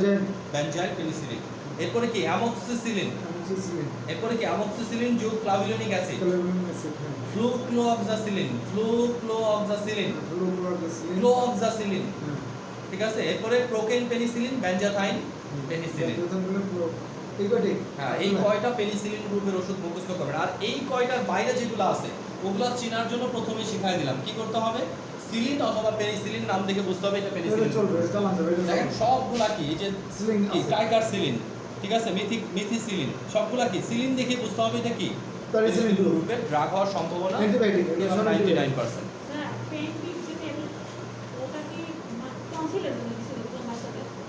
বেনজাইল পেনিসিলিন। এরপরে কি অ্যামোক্সিসিলিন, এরপরে কি অ্যামোক্সিসিলিন যোগ ক্লাভিউলিনিক অ্যাসিড, ফ্লুক্লোক্সাসিলিন, ক্লোক্সাসিলিন, ঠিক আছে। এরপরে প্রোকেন পেনিসিলিন, বেনজাথাইন পেনিসিলিন, হ্যাঁ এই কয়টা পেনিসিলিন গ্রুপের ওষুধ মুখস্থ করবেন। আর এই কয়টার বাইরে যেগুলো আছে ওগুলা চেনার জন্য প্রথমে শিখাই দিলাম, কি করতে হবে, সিলিন অথবা পেনিসিলিন নাম দেখে বুঝতে হবে এটা পেনিসিলিন। দেখেন সবগুলা কি, এই যে কি টাইগার সিলিন, ঠিক আছে, মিথিসিলিন, সবগুলা কি সিলিন দেখে বুঝতে হবে এটা কি পেনিসিলিন গ্রুপের ড্রাগ হওয়ার সম্ভাবনা 99%।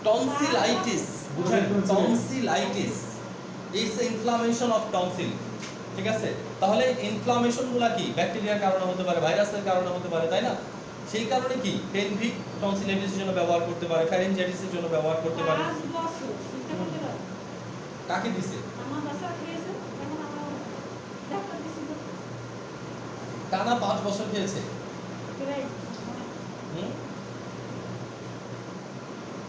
টনসিলাইটিস, বুঝেন? Tonsillitis it's inflammation of tonsil, ঠিক আছে? তাহলে ইনফ্লামেশনগুলো কি ব্যাকটেরিয়ার কারণে হতে পারে, ভাইরাসের কারণে হতে পারে, তাই না? সেই কারণে কি পেনভিক টনসিলাইটিসের জন্য ব্যবহার করতে পারে, ফ্যারিঞ্জাইটিসের জন্য ব্যবহার করতে পারে। 5 বছর চিন্তা করতে পারো। কাকে দিছে? আমার বাসা খেয়েছে, এখন আমার ডাক্তার দিছিল। টানা 5 বছর খেয়েছে। প্রায় হুম?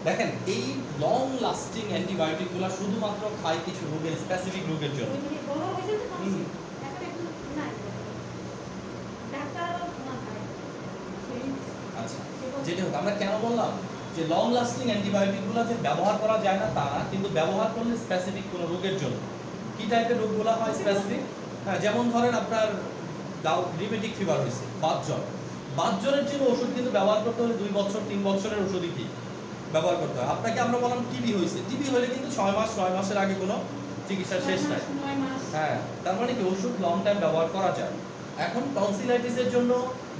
দেখেন এই লং লাস্টিং অ্যান্টিবায়োটিকগুলো শুধুমাত্র খায় কিছু রোগের, স্পেসিফিক রোগের জন্য। ওই যে বড় হয়েছে তো হুম। এখন একটু নাই ডাক্তারও না খায় সেই আচ্ছা, যেটা হোক, আমরা কেন বললাম যে লং লাস্টিং অ্যান্টিবায়োটিকগুলো যে ব্যবহার করা যায় না তা না, কিন্তু ব্যবহার করলে স্পেসিফিক কোনো রোগের জন্য। কি টাইপের রোগগুলো হয় স্পেসিফিক? হ্যাঁ, যেমন ধরেন আপনার রিমেটিক ফিভার হয়েছে, বাতজ্বর। বাতজ্বরের জন্য ওষুধ কিন্তু ব্যবহার করতে হলে 2 বছর 3 বছরের ওষুধই কি ব্যবহার করতে হয়। আপনাকে আমরা বললাম টিবি হয়েছে, টিবি হলে কিন্তু 6 মাসের আগে কোনো চিকিৎসা শেষ নাই। 9 মাস হ্যাঁ, তার মানে কি ওষুধ লং টাইম ব্যবহার করা যায়। এখন টনসিলাইটিসের জন্য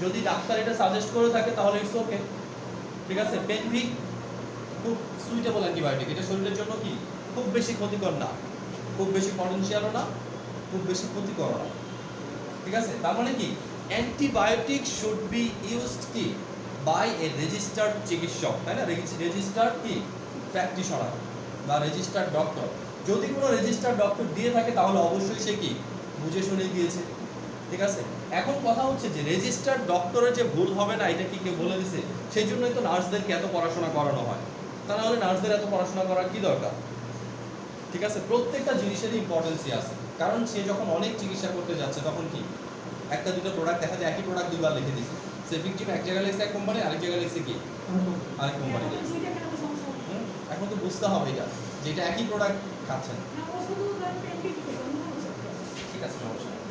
যদি ডাক্তার এটা সাজেস্ট করে থাকে তাহলে ইটস ওকে, ঠিক আছে? পেনভিক খুব সুইটেবল অ্যান্টিবায়োটিক, এটা শরীরের জন্য কি খুব বেশি ক্ষতিকর না, খুব বেশি পটেনশিয়ালও না, খুব বেশি ক্ষতিকর না, ঠিক আছে? তার মানে কি অ্যান্টিবায়োটিক শুড বি ইউজড কি বাই এ রেজিস্টার্ড চিকিৎসক, তাই না? রেজিস্টার্ড কি প্র্যাকটিশনার বা রেজিস্টার্ড ডক্টর। যদি কোনো রেজিস্টার্ড ডক্টর দিয়ে থাকে তাহলে অবশ্যই সে কি বুঝে শুনে দিয়েছে, ঠিক আছে? এখন কথা হচ্ছে যে রেজিস্টার্ড ডক্টরের যে ভুল হবে না এটা কি কেউ বলে দিছে? সেই জন্যই তো নার্সদেরকে এত পড়াশোনা করানো হয়। তা না হলে নার্সদের এত পড়াশোনা করার কি দরকার? ঠিক আছে, প্রত্যেকটা জিনিসেরই ইম্পর্টেন্সই আছে। কারণ সে যখন অনেক চিকিৎসা করতে যাচ্ছে তখন কি একটা দুটো প্রোডাক্ট দেখা যায় একই প্রোডাক্ট দুইবার লিখে দিচ্ছে। সেভিকটিভ এক জায়গায় লিখছে এক কোম্পানি, আরেক জায়গায় লিখছে কি আরেক কোম্পানি। এখন দুইটা কেন সমস্যা এখন তো বুঝতে হবে এটা যে এটা একই প্রোডাক্ট খাচ্ছেন, না ও শুধু পেন্টি দিতে অন্য কিছু ঠিক আছে? সমস্যা নেই,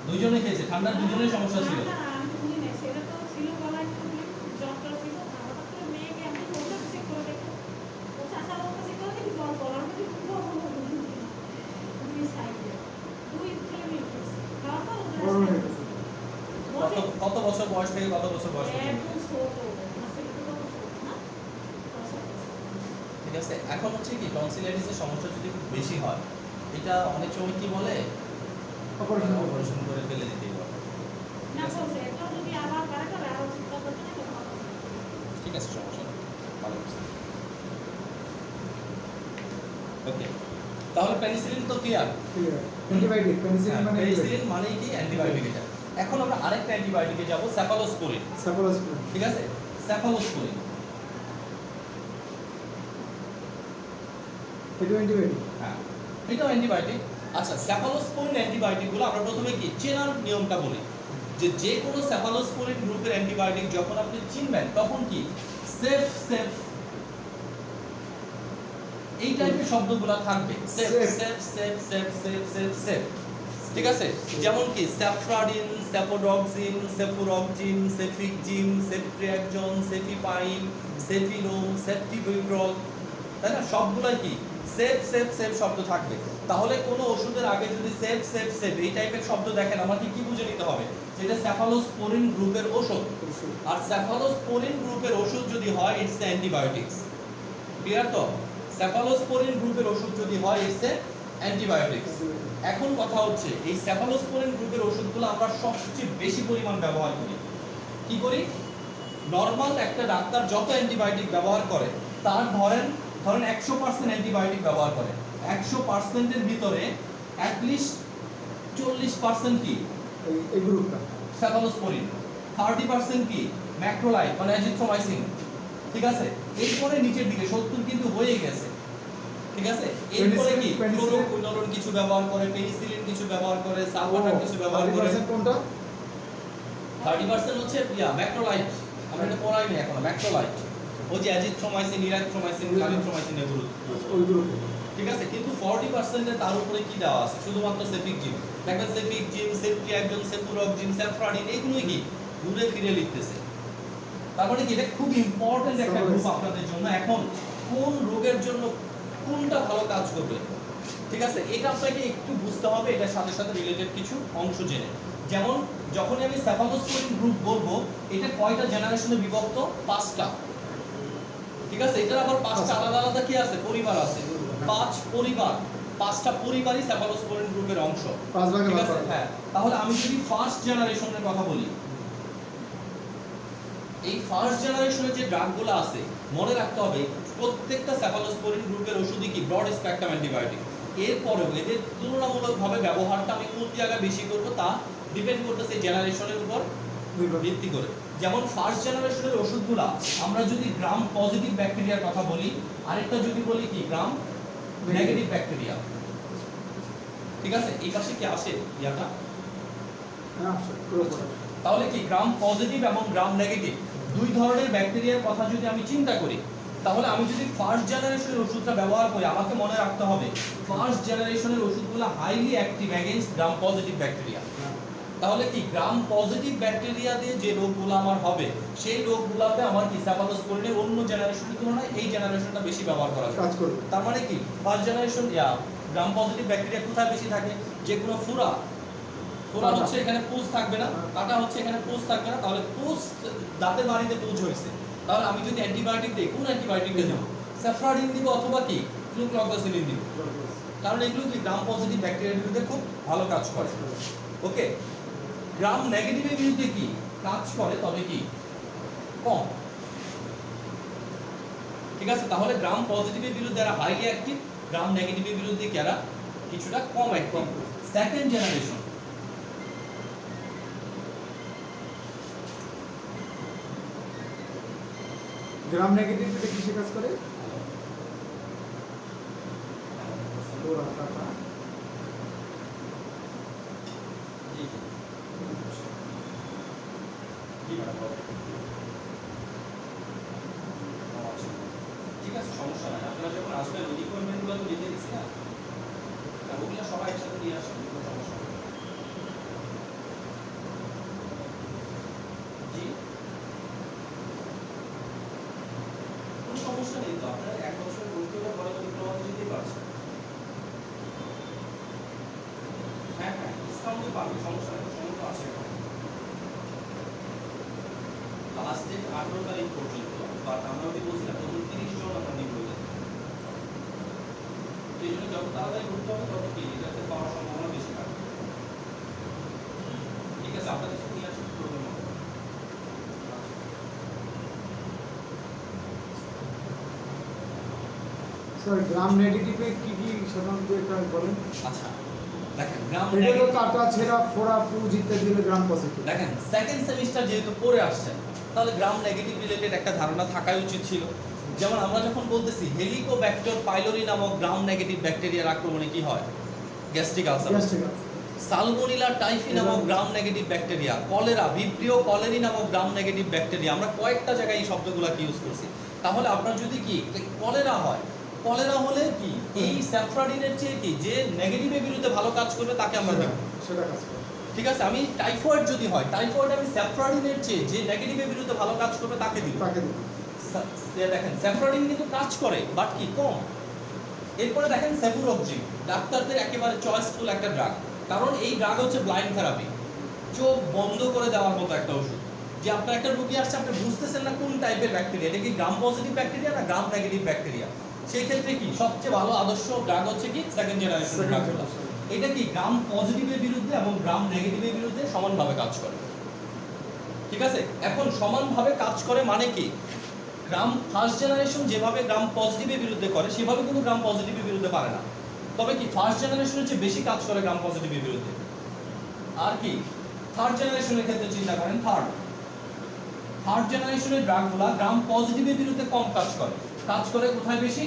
দুইজনে খেয়েছে, ঠান্ডার দুজনের সমস্যা ছিল। না আমি বুঝি না সেটা তো ছিল গলায় ডক্টর ছিল হঠাৎ করে মেয়েকে আমি বলতে চেক করে দেখো ও চাষা বলতে চেক করে দেখি জল গলার মধ্যে দুই সাইডে দুই ছেলে মেয়ে খেয়েছে খাওয়া তো বড় হয়ে গেছে। কত বছর বয়স থেকে কত বছর বয়স পর্যন্ত? একদম ছোট মাসে একটু কম ছোট না 10 বছর। ঠিক আছে, এখন হচ্ছে কি টনসিলাইটিসের সমস্যা যদি খুব বেশি হয় এটা অনেক সময় কি বলে অপারেশন অপারেশন করে ফেলে দিতেই পারে। না বলছে এটা যদি আবার বাড়ে তবে আরো চিন্তা করতে না কেন ঠিক আছে, সমস্যা নেই, ভালো করছে। ওকে, তাহলে পেনিসিলিন তো ক্লিয়ার। ক্লিয়ার। অ্যান্টিবায়োটিক পেনিসিলিন মানে পেনিসিলিন মানেই কি অ্যান্টিবায়োটিক এটা। এখন আমরা আরেকটা অ্যান্টিবায়োটিকে যাব, সেফালোস্পোরিন, সাইকোলজিক্যাল। ঠিক আছে? সেফালোস্পোরিন এটা অ্যান্টিবায়োটিক। হ্যাঁ, এটাও অ্যান্টিবায়োটিক। আচ্ছা, সেফালোস্পোরিন অ্যান্টিবায়োটিকগুলো আমরা প্রথমে কি চেনার নিয়মটা বলি যে যে কোনো সেফালোস্পোরিন গ্রুপের অ্যান্টিবায়োটিক যখন আপনি চিনবেন তখন কি সেফ সেফ এই টাইপের শব্দগুলো থাকবে, safe Safe. Safe safe safe safe safe safe, ঠিক আছে? যেমন কি স্যাফ্রাডিন, সেফোডক্সিন, সেফুরক্সিন, সেফিকজিম, সেফট্রিয়াকজন, সেফিপাইন, সেফিনোম, সেফটিবিউট্রল, তাই না? সবগুলাই কি সেফ সেফ সেফ শব্দ থাকবে। তাহলে কোনো ওষুধের আগে যদি সেফ সেফ সেফ এই টাইপের শব্দ দেখেন আমাকে কি বুঝে নিতে হবে? যেটা সেফালোস্পোরিন গ্রুপের ওষুধ। আর সেফালোস্পোরিন গ্রুপের ওষুধ যদি হয় ইটস অ্যান্টিবায়োটিক্স, ক্লিয়ার তো? সেফালোস্পোরিন গ্রুপের ওষুধ যদি হয় ইটস অ্যান্টিবায়োটিক্স। এখন কথা হচ্ছে এই সেফালোস্পোরিন গ্রুপের ওষুধগুলো আমরা সবচেয়ে বেশি পরিমাণ ব্যবহার করি। কি করি? নরমাল একটা ডাক্তার যত অ্যান্টিবায়োটিক ব্যবহার করে তার ধরেন 100% অ্যান্টিবায়োটিক ব্যবহার করে, 100%-এর ভিতরে অ্যাটলিস্ট 40% কি এই গ্রুপটা সেফালোস্পোরিন, 30% কি ম্যাক্রোলাইড মানে অ্যাজিথ্রোমাইসিন, ঠিক আছে? এরপরে নিচের দিকে 70 কিন্তু হয়ে গেছে, ঠিক আছে? এরপরে কি ক্লোরোকুইনোলোন কিছু ব্যবহার করে, পেনিসিলিন কিছু ব্যবহার করে, সালফাটার কিছু ব্যবহার করে। 30% কোনটা? 30% হচ্ছে ম্যাক্রোলাইড, আমরা এটা পড়াই না এখনো। ম্যাক্রোলাইড ওই যে অ্যাজিথ্রোমাইসিন, ইরাথ্রোমাইসিন, ক্লারিথ্রোমাইসিন এগুলো, ওই গ্রুপে। ঠিক আছে? কিন্তু 40% এর তার উপরে কি দেওয়া আছে? শুধুমাত্র সেফিকজিম। দেখবেন সেফিকজিম, সেফট্রিয়াকজন, সেফুরক্সিন, স্যাফ্রাডিন এগুলোই কি ঘুরে ফিরে লিখতেছে। তার মানে কি এটা খুব ইম্পর্টেন্ট একটা গ্রুপ আপনাদের জন্য। এখন কোন রোগের জন্য কোনটা ভালো কাজ করবে, ঠিক আছে? এটা আপনাকে একটু বুঝতে হবে, এটার সাথে সাথে রিলেটেড কিছু অংশ জেনে। যেমন যখনই আমি সেফালোস্পোরিন গ্রুপ বলবো এটা কয়টা জেনারেশনে বিভক্ত? 5টা, ঠিক ঠিক আছে, এটার আবার 5টা আলাদা আলাদা কি আছে, পরিবার আছে। 5 পরিবার, 5টা পরিবারই সেফালোস্পোরিন গ্রুপের অংশ। 5 ভাগে ঠিক ভাগ আছে, করা। হ্যাঁ। তাহলে আমি যদি ফার্স্ট জেনারেশনের কথা বলি, এই ফার্স্ট জেনারেশনের যে ড্রাগগুলো আছে মনে রাখতে হবে প্রত্যেকটা সেফালোস্পোরিন গ্রুপের ওষুধই কি ব্রড স্পেকট্রাম অ্যান্টিবায়োটিক। এরপরেও এদের তুলনামূলকভাবে ব্যবহারটা আমি কোন জায়গায় বেশি করব তা ডিপেন্ড করতেছে জেনারেশনের উপর ভিত্তি করে। যেমন ফার্স্ট জেনারেশনের ওষুধগুলা আমরা যদি গ্রাম পজিটিভ ব্যাকটেরিয়ার কথা বলি, আরেকটা যদি বলি কি গ্রাম নেগেটিভ ব্যাকটেরিয়া। ঠিক আছে, এই পাশে কি আসে ইয়াটা? হ্যাঁ পুরো পুরো। তাহলে কি গ্রাম পজিটিভ এবং গ্রাম নেগেটিভ দুই ধরনের ব্যাকটেরিয়ার কথা যদি আমি চিন্তা করি, তাহলে আমি যদি ফার্স্ট জেনারেশনের ওষুধটা ব্যবহার করি, আমাকে মনে রাখতে হবে ফার্স্ট জেনারেশনের ওষুধগুলো highly active against gram positive bacteria. তাহলে কি গ্রাম পজিটিভ ব্যাকটেরিয়া দিয়ে যে রোগগুলো আমার হবে সেই রোগগুলোতে আমার কি সেফালোস্পোরিনের অন্য জেনারেশনের তুলনায় এই জেনারেশনটা বেশি ব্যবহার করা যায়। কাজ করবে। তার মানে কি first generation gram positive bacteria কোথায় বেশি থাকে? যে কোনো ফোড়া হচ্ছে এখানে পুজ থাকবে না, কাটা হচ্ছে এখানে পুজ থাকবে না। তাহলে পুজ দাঁতের বাড়িতে পুজ হয়েছে, তাহলে আমি যদি অ্যান্টিবায়োটিক দিই কোন অ্যান্টিবায়োটিক দেব? স্যাফ্রাডিন দিব অথবা কি ফ্লুক্লোক্সাসিলিন দিব, কারণ এগুলো কি গ্রাম পজিটিভ ব্যাকটেরিয়ার বিরুদ্ধে খুব ভালো কাজ করে। ওকে, গ্রাম নেগেটিভের বিরুদ্ধে কি কাজ করে তবে কি কম। ঠিক আছে, তাহলে গ্রাম পজিটিভের বিরুদ্ধে এরা হাইলি অ্যাক্টিভ, গ্রাম নেগেটিভের বিরুদ্ধে কি এরা কিছুটা কম active. Second generation, gram negative এটা কিসে কাজ করে? পুরো টাকা। ঠিক আছে, সমস্যা নাই। আপনারা যখন আসবেন ওই রিকোয়ারমেন্টগুলো তো লিখে দিচ্ছি না, ওগুলো সবাই একসাথে নিয়ে আসেন, কোনো সমস্যা নেই। জি, কোনো সমস্যা নেই তো, আপনারা 1 বছর ভর্তি হলে পরে তো ডিপ্লোমা দিতেই পারছেন। হ্যাঁ হ্যাঁ, ডিসকাউন্ট তো পাবেন, সমস্যা নেই, সময় তো আছে এখন। লাস্ট ডেট 18 তারিখ পর্যন্ত, বাট আমরা যদি বলছি না তখন 30 জন আমরা নিব। এই জন্য যত তাড়াতাড়ি করতে হবে তত কি এটাতে পাওয়ার সম্ভাবনা বেশি থাকে। ঠিক আছে, আপনাদের সাথে নিয়ে আসি প্রবলেম হবে। স্যার গ্রাম নেগেটিভে কি কি সাধারণত একটা বলেন? আচ্ছা দেখেন, গ্রাম এটা তো কাটা ছেঁড়া ফোড়া পুজ ইত্যাদি হলো গ্রাম পজিটিভ। দেখেন সেকেন্ড সেমিস্টার যেহেতু পড়ে আসছেন, তাহলে গ্রাম নেগেটিভ রিলেটেড একটা ধারণা থাকাই উচিত ছিল। যেমন আমরা যখন বলতেছি হেলিকোব্যাক্টর পাইলোরি নামক গ্রাম নেগেটিভ ব্যাকটেরিয়ার আক্রমণে কি হয়? Gastric ulcer. সালমোনেলা টাইফি নামক gram negative bacteria, cholera, Vibrio colliery নামক গ্রাম নেগেটিভ ব্যাকটেরিয়া, আমরা কয়েকটা জায়গায় এই শব্দগুলোকে ইউজ করছি। তাহলে আপনার যদি কি কলেরা হয়, কলেরা হলে কি এই স্যাফ্রাডিনের চেয়ে কি যে নেগেটিভের বিরুদ্ধে ভালো কাজ করবে তাকে আমরা দেব, সেটা কাজ করে। ঠিক আছে। আমি টাইফয়েড যদি হয়, টাইফয়েড আমি স্যাফ্রাডিনের চেয়ে যে নেগেটিভের বিরুদ্ধে ভালো কাজ করবে তাকে দিব। দেখেন স্যাফ্রাডিন কিন্তু কাজ করে বাট কি কম। এরপরে দেখেন সেফুরক্সিন, ডাক্তারদের একেবারে চয়েসফুল একটা ড্রাগ, কারণ এই ড্রাগ হচ্ছে ব্লাইন্ড থেরাপি, চোখ বন্ধ করে দেওয়ার মতো একটা ওষুধ। যে আপনার একটা রোগী আসছে, আপনি বুঝতেছেন না কোন টাইপের ব্যাকটেরিয়া, এটা কি গ্রাম পজিটিভ ব্যাকটেরিয়া না গ্রাম নেগেটিভ ব্যাকটেরিয়া। সেই ক্ষেত্রে কি সবচেয়ে ভালো আদর্শ ড্রাগ হচ্ছে কি সেকেন্ড জেনারেশন ড্রাগগুলো। এটা কি গ্রাম পজিটিভের বিরুদ্ধে এবং গ্রাম নেগেটিভের বিরুদ্ধে সমানভাবে কাজ করে। ঠিক আছে, এখন সমানভাবে কাজ করে মানে কি, গ্রাম ফার্স্ট জেনারেশন যেভাবে গ্রাম পজিটিভের বিরুদ্ধে করে সেভাবে কিন্তু গ্রাম পজিটিভের বিরুদ্ধে পারে না। তবে কি ফার্স্ট জেনারেশনের চেয়ে বেশি কাজ করে গ্রাম পজিটিভের বিরুদ্ধে। আর কি থার্ড জেনারেশনের ক্ষেত্রে চিন্তা করেন, থার্ড জেনারেশনের ড্রাগগুলো গ্রাম পজিটিভের বিরুদ্ধে কম কাজ করে কোথায় বেশি?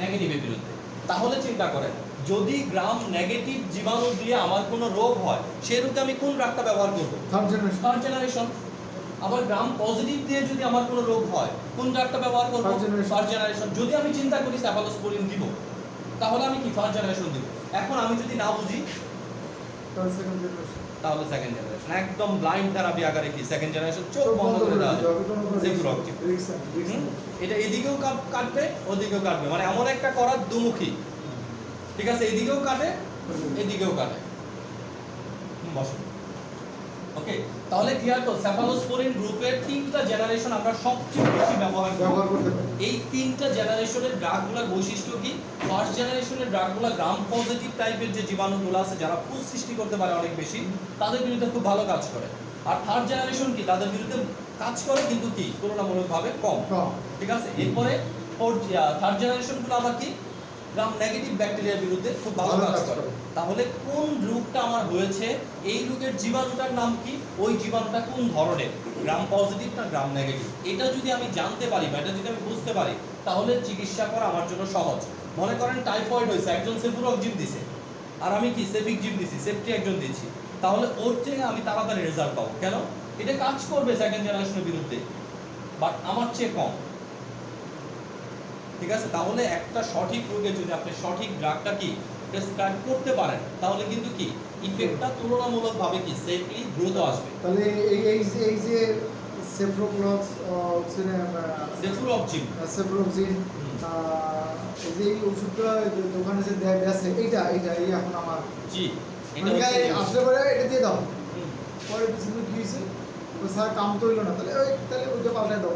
নেগেটিভের বিরুদ্ধে। তাহলে চিন্তা করেন, যদি গ্রাম নেগেটিভ জীবাণু দিয়ে আমার কোনো রোগ হয়, সেই রোগে আমি কোন ড্রাগটা ব্যবহার করব? Third generation. আবার গ্রাম পজিটিভ দিয়ে যদি আমার কোনো রোগ হয়, কোন ড্রাগটা ব্যবহার করব? First generation. যদি আমি চিন্তা করি সেফালোস্পোরিন দিব, তাহলে আমি কি ফার্স্ট জেনারেশন দিব। এখন আমি যদি না বুঝি তাহলে সেকেন্ড জেনারেশন, একদম ব্লাইন্ড থেরাপি আকারে কি সেকেন্ড জেনারেশন, চোখ বন্ধ করে দেওয়া যায়। এটা এদিকেও কাটবে ওদিকেও কাটবে, মানে এমন একটা করার দুমুখী। ঠিক আছে, এদিকেও কাটে এদিকেও কাটে। বসো। ওকে, তাহলে ক্লিয়ার তো সেফালোস্পোরিন গ্রুপের তিনটা জেনারেশন আমরা সবচেয়ে বেশি ব্যবহার করি। ব্যবহার করতে পারি। এই তিনটা জেনারেশনের ড্রাগগুলোর বৈশিষ্ট্য কি? ফার্স্ট জেনারেশনের ড্রাগগুলো গ্রাম পজিটিভ টাইপের যে জীবাণুগুলো আছে যারা ফুস সৃষ্টি করতে পারে অনেক বেশি, তাদের বিরুদ্ধে খুব ভালো কাজ করে। আর থার্ড জেনারেশন কি? তাদের বিরুদ্ধে কাজ করে কিন্তু কি তুলনামূলকভাবে কম। কম। ঠিক আছে, এরপরে থার্ড জেনারেশনগুলো আবার কি গ্রাম নেগেটিভ ব্যাকটেরিয়ার বিরুদ্ধে খুব ভালো কাজ করে। তাহলে কোন রোগটা আমার হয়েছে, এই রোগের জীবাণুটার নাম কি, ওই জীবাণুটা কোন ধরনের, গ্রাম পজিটিভ না গ্রাম নেগেটিভ, এটা যদি আমি জানতে পারি বা এটা যদি আমি বুঝতে পারি তাহলে চিকিৎসা করা আমার জন্য সহজ। মনে করেন টাইফয়েড হয়েছে, একজন সেফুরক্সিম দিছে আর আমি কি সেফিকজিম দিছি, সেফটি একজন দিচ্ছি, তাহলে ওর থেকে আমি তাড়াতাড়ি রেজাল্ট পাবো। কেন? এটা কাজ করবে সেকেন্ড জেনারেশনের বিরুদ্ধে, বাট আমার চেয়ে কম। ঠিক আছে, তাহলে একটা সঠিক রোগে যদি আপনি সঠিক ড্রাগটা কি প্রেসক্রাইব করতে পারেন তাহলে কিন্তু কি ইফেক্টটা তুলনামূলকভাবে কি সেফলি দ্রুত আসবে। তাহলে এই যে সেফ্রোক্লক্স সেফুরক্সিম সেফ্রোক্সিন এই যে এই ওষুধটা দোকানে যে দেয় আছে এইটা এই এখন আমার জি, এটা মানে হচ্ছে আসলে পরে এটা দিয়ে দাও, হুম, পরে কিছু কি হয়েছে ও স্যার কাম তো হইলো না, তাহলে ওইটা পাল্টায় দাও।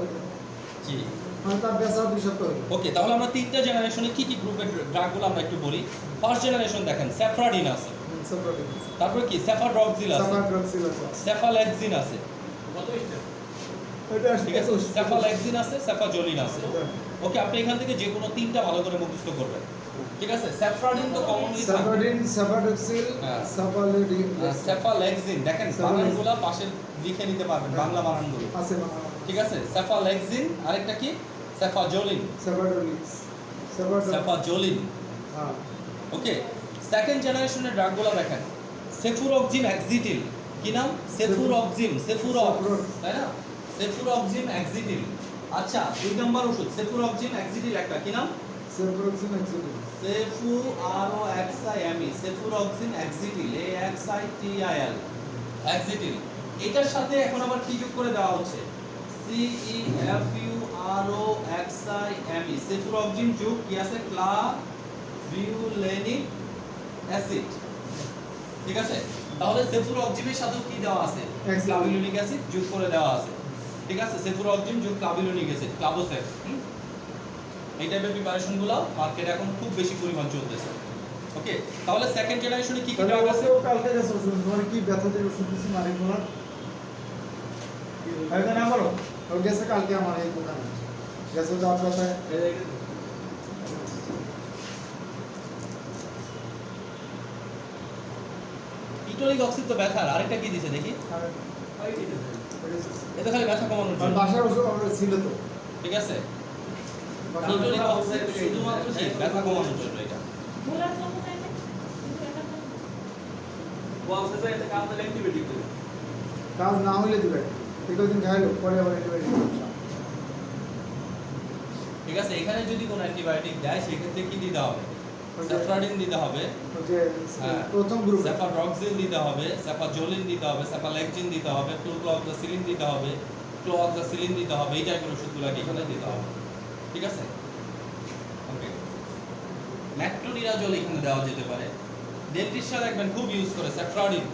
জি। মানে তার বেচা 2 সপ্তাহ হইলো। ওকে, তাহলে আমরা তিনটা জেনারেশনে কি কি গ্রুপের ড্রাগগুলো আমরা একটু বলি। ফার্স্ট জেনারেশন দেখেন স্যাফ্রাডিন আছে, সেফ্রোক্সিন তারপর কি সেফাড্রক্সিল আছে, সাফাড্রক্সিল আছে, সেফালেক্সিন আছে, এটা ঠিক আছে, সেফালেক্সিন আছে, সেফাজোলিন আছে। ওকে, আপনি এখান থেকে যে কোনো তিনটা ভালো করে মুখস্থ করবেন। ঠিক আছে, স্যাফ্রাডিন তো কমনলি থাকে, সাফাডিন সাফাডক্সিল হ্যাঁ। সাফালিডিন সেফালেক্সিন দেখেন বানানগুলো পাশে লিখে নিতে পারবেন, বাংলা বানানগুলো। আছে মানে ঠিক আছে, সেফালেক্সিন, আরেকটা কি সেফাজোলিন, সাফাডলিক্স সেফাজোলিন। হ্যাঁ ওকে, সেকেন্ড জেনারেশনের ড্রাগগুলো দেখেন সেফুরক্সিম এক্সিটিল, কি নাম? সেফুরক্সিম, সেফুরক্স, তাই না? সেফুরক্সিম এক্সিটিল। আচ্ছা, 2 নম্বর ওষুধ সেফুরক্সিম এক্সিটিল, একটা কি নাম? সেফ্রোক্সিন এক্সিডিন সেফুআরওএক্সআইএমই, সেফুরক্সিম এক্সিটিল, AXITIL, এক্সিটিল। এটার সাথে এখন আবার কি যোগ করে দেওয়া হচ্ছে? CEFUROXIME, সেফুরক্সিম যোগ কি আছে? ক্লাভিউলেনিক অ্যাসিড। ঠিক আছে, তাহলে সেফুরক্সিমের সাথেও কি দেওয়া আছে? ক্লাভিউলিনিক অ্যাসিড যোগ করে দেওয়া আছে। ঠিক আছে, সেফুরক্সিম যোগ ক্লাভিউলিনিক অ্যাসিড, ক্লাভোসেফ। এই টাইপের প্রিপারেশনগুলো মার্কেটে এখন খুব বেশি পরিমাণ চলতেছে। ওকে, তাহলে সেকেন্ড জেনারেশনে কি কি ড্রাগ আছে? কালকে গেছে ওষুধ তোমার কি ব্যথা দিয়ে ওষুধ দিছি মারি তোমার আরে না বলো ও গেছে কালকে আমার এই দোকানে গেছে দাঁত ব্যথা ইটোলিক অক্সিড তো ব্যথার, আরেকটা কি দিছে দেখি? এটা খালি ব্যথা কমানোর আর জন্য। বাসার ওষুধ আমার ছিল তো ঠিক আছে, ইটোলিক অক্সিড শুধুমাত্র কি ব্যথা কমানোর জন্য এটা। ভোলার জন্য তাই না? কিন্তু এটা তো কাজ না হইলে দিবে এই কদিন খাইলো পরে আবার অ্যান্টিবায়োটিক ঠিক আছে, এখানে যদি কোনো অ্যান্টিবায়োটিক দেয় সেক্ষেত্রে কি দিতে হবে? সেফ্রাডিন দিতে হবে, যে হ্যাঁ। প্রথম গ্রুপ সেফাড্রক্সিল দিতে হবে, সেফাজোলিন দিতে হবে, সেফালেক্সিন দিতে হবে, ফ্লুক্লোক্সাসিলিন দিতে হবে, ক্লোক্সাসিলিন দিতে হবে, এই টাইপের ওষুধগুলোকে এখানে দিতে হবে। ঠিক আছে, ওকে। ম্যাট্রোনিরাজল এখানে দেওয়া যেতে পারে। ডেন্টিস্টরা দেখবেন খুব ইউজ করে সেফ্রাডিন,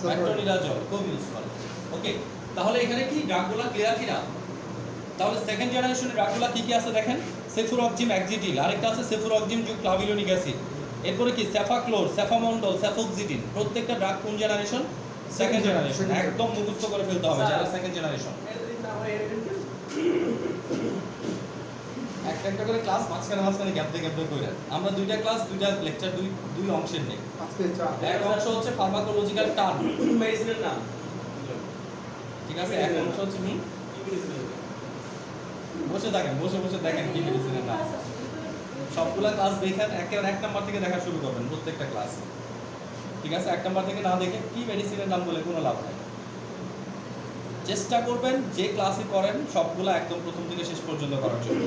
ম্যাট্রোনিরাজল খুব ইউজ করে। ওকে, তাহলে এখানে কি ড্রাগগুলো ক্লিয়ার কিনা? তাহলে সেকেন্ড জেনারেশনের ড্রাগগুলো কি কি আছে দেখেন? সেফুরক্সিম এক্সিটিল, আরেকটা আছে সেফুরক্সিম যোগ ক্লাভিউলিনিক অ্যাসিড, এরপরে কি সেফাক্লোর, সেফামন্ডল, সেফোক্সিটিন। প্রত্যেকটা ড্রাগ কোন জেনারেশন? Second generation. একদম মুখস্থ করে ফেলতে হবে যারা সেকেন্ড জেনারেশন। একটা করে ক্লাস মাঝখানে গ্যাপ দিয়ে কইরা আমরা দুইটা ক্লাস দুইটা লেকচার দুই অংশের নেই। আজকে চা এক অংশ হচ্ছে ফার্মাকোলজিক্যাল টার্ম, মেডিসিনের নাম। ঠিক আছে, এক অংশ হচ্ছে বসে থাকেন, বসে বসে দেখেন কি মেডিসিনের নাম। সবগুলা ক্লাস দেখেন, একেবারে 1 নাম্বার থেকে দেখা শুরু করবেন প্রত্যেকটা ক্লাস। ঠিক আছে, 1 নাম্বার থেকে না দেখে কি মেডিসিনের নাম বলে কোনো লাভ নাই। চেষ্টা করবেন যে ক্লাসে করেন সবগুলা একদম প্রথম থেকে শেষ পর্যন্ত করার জন্য।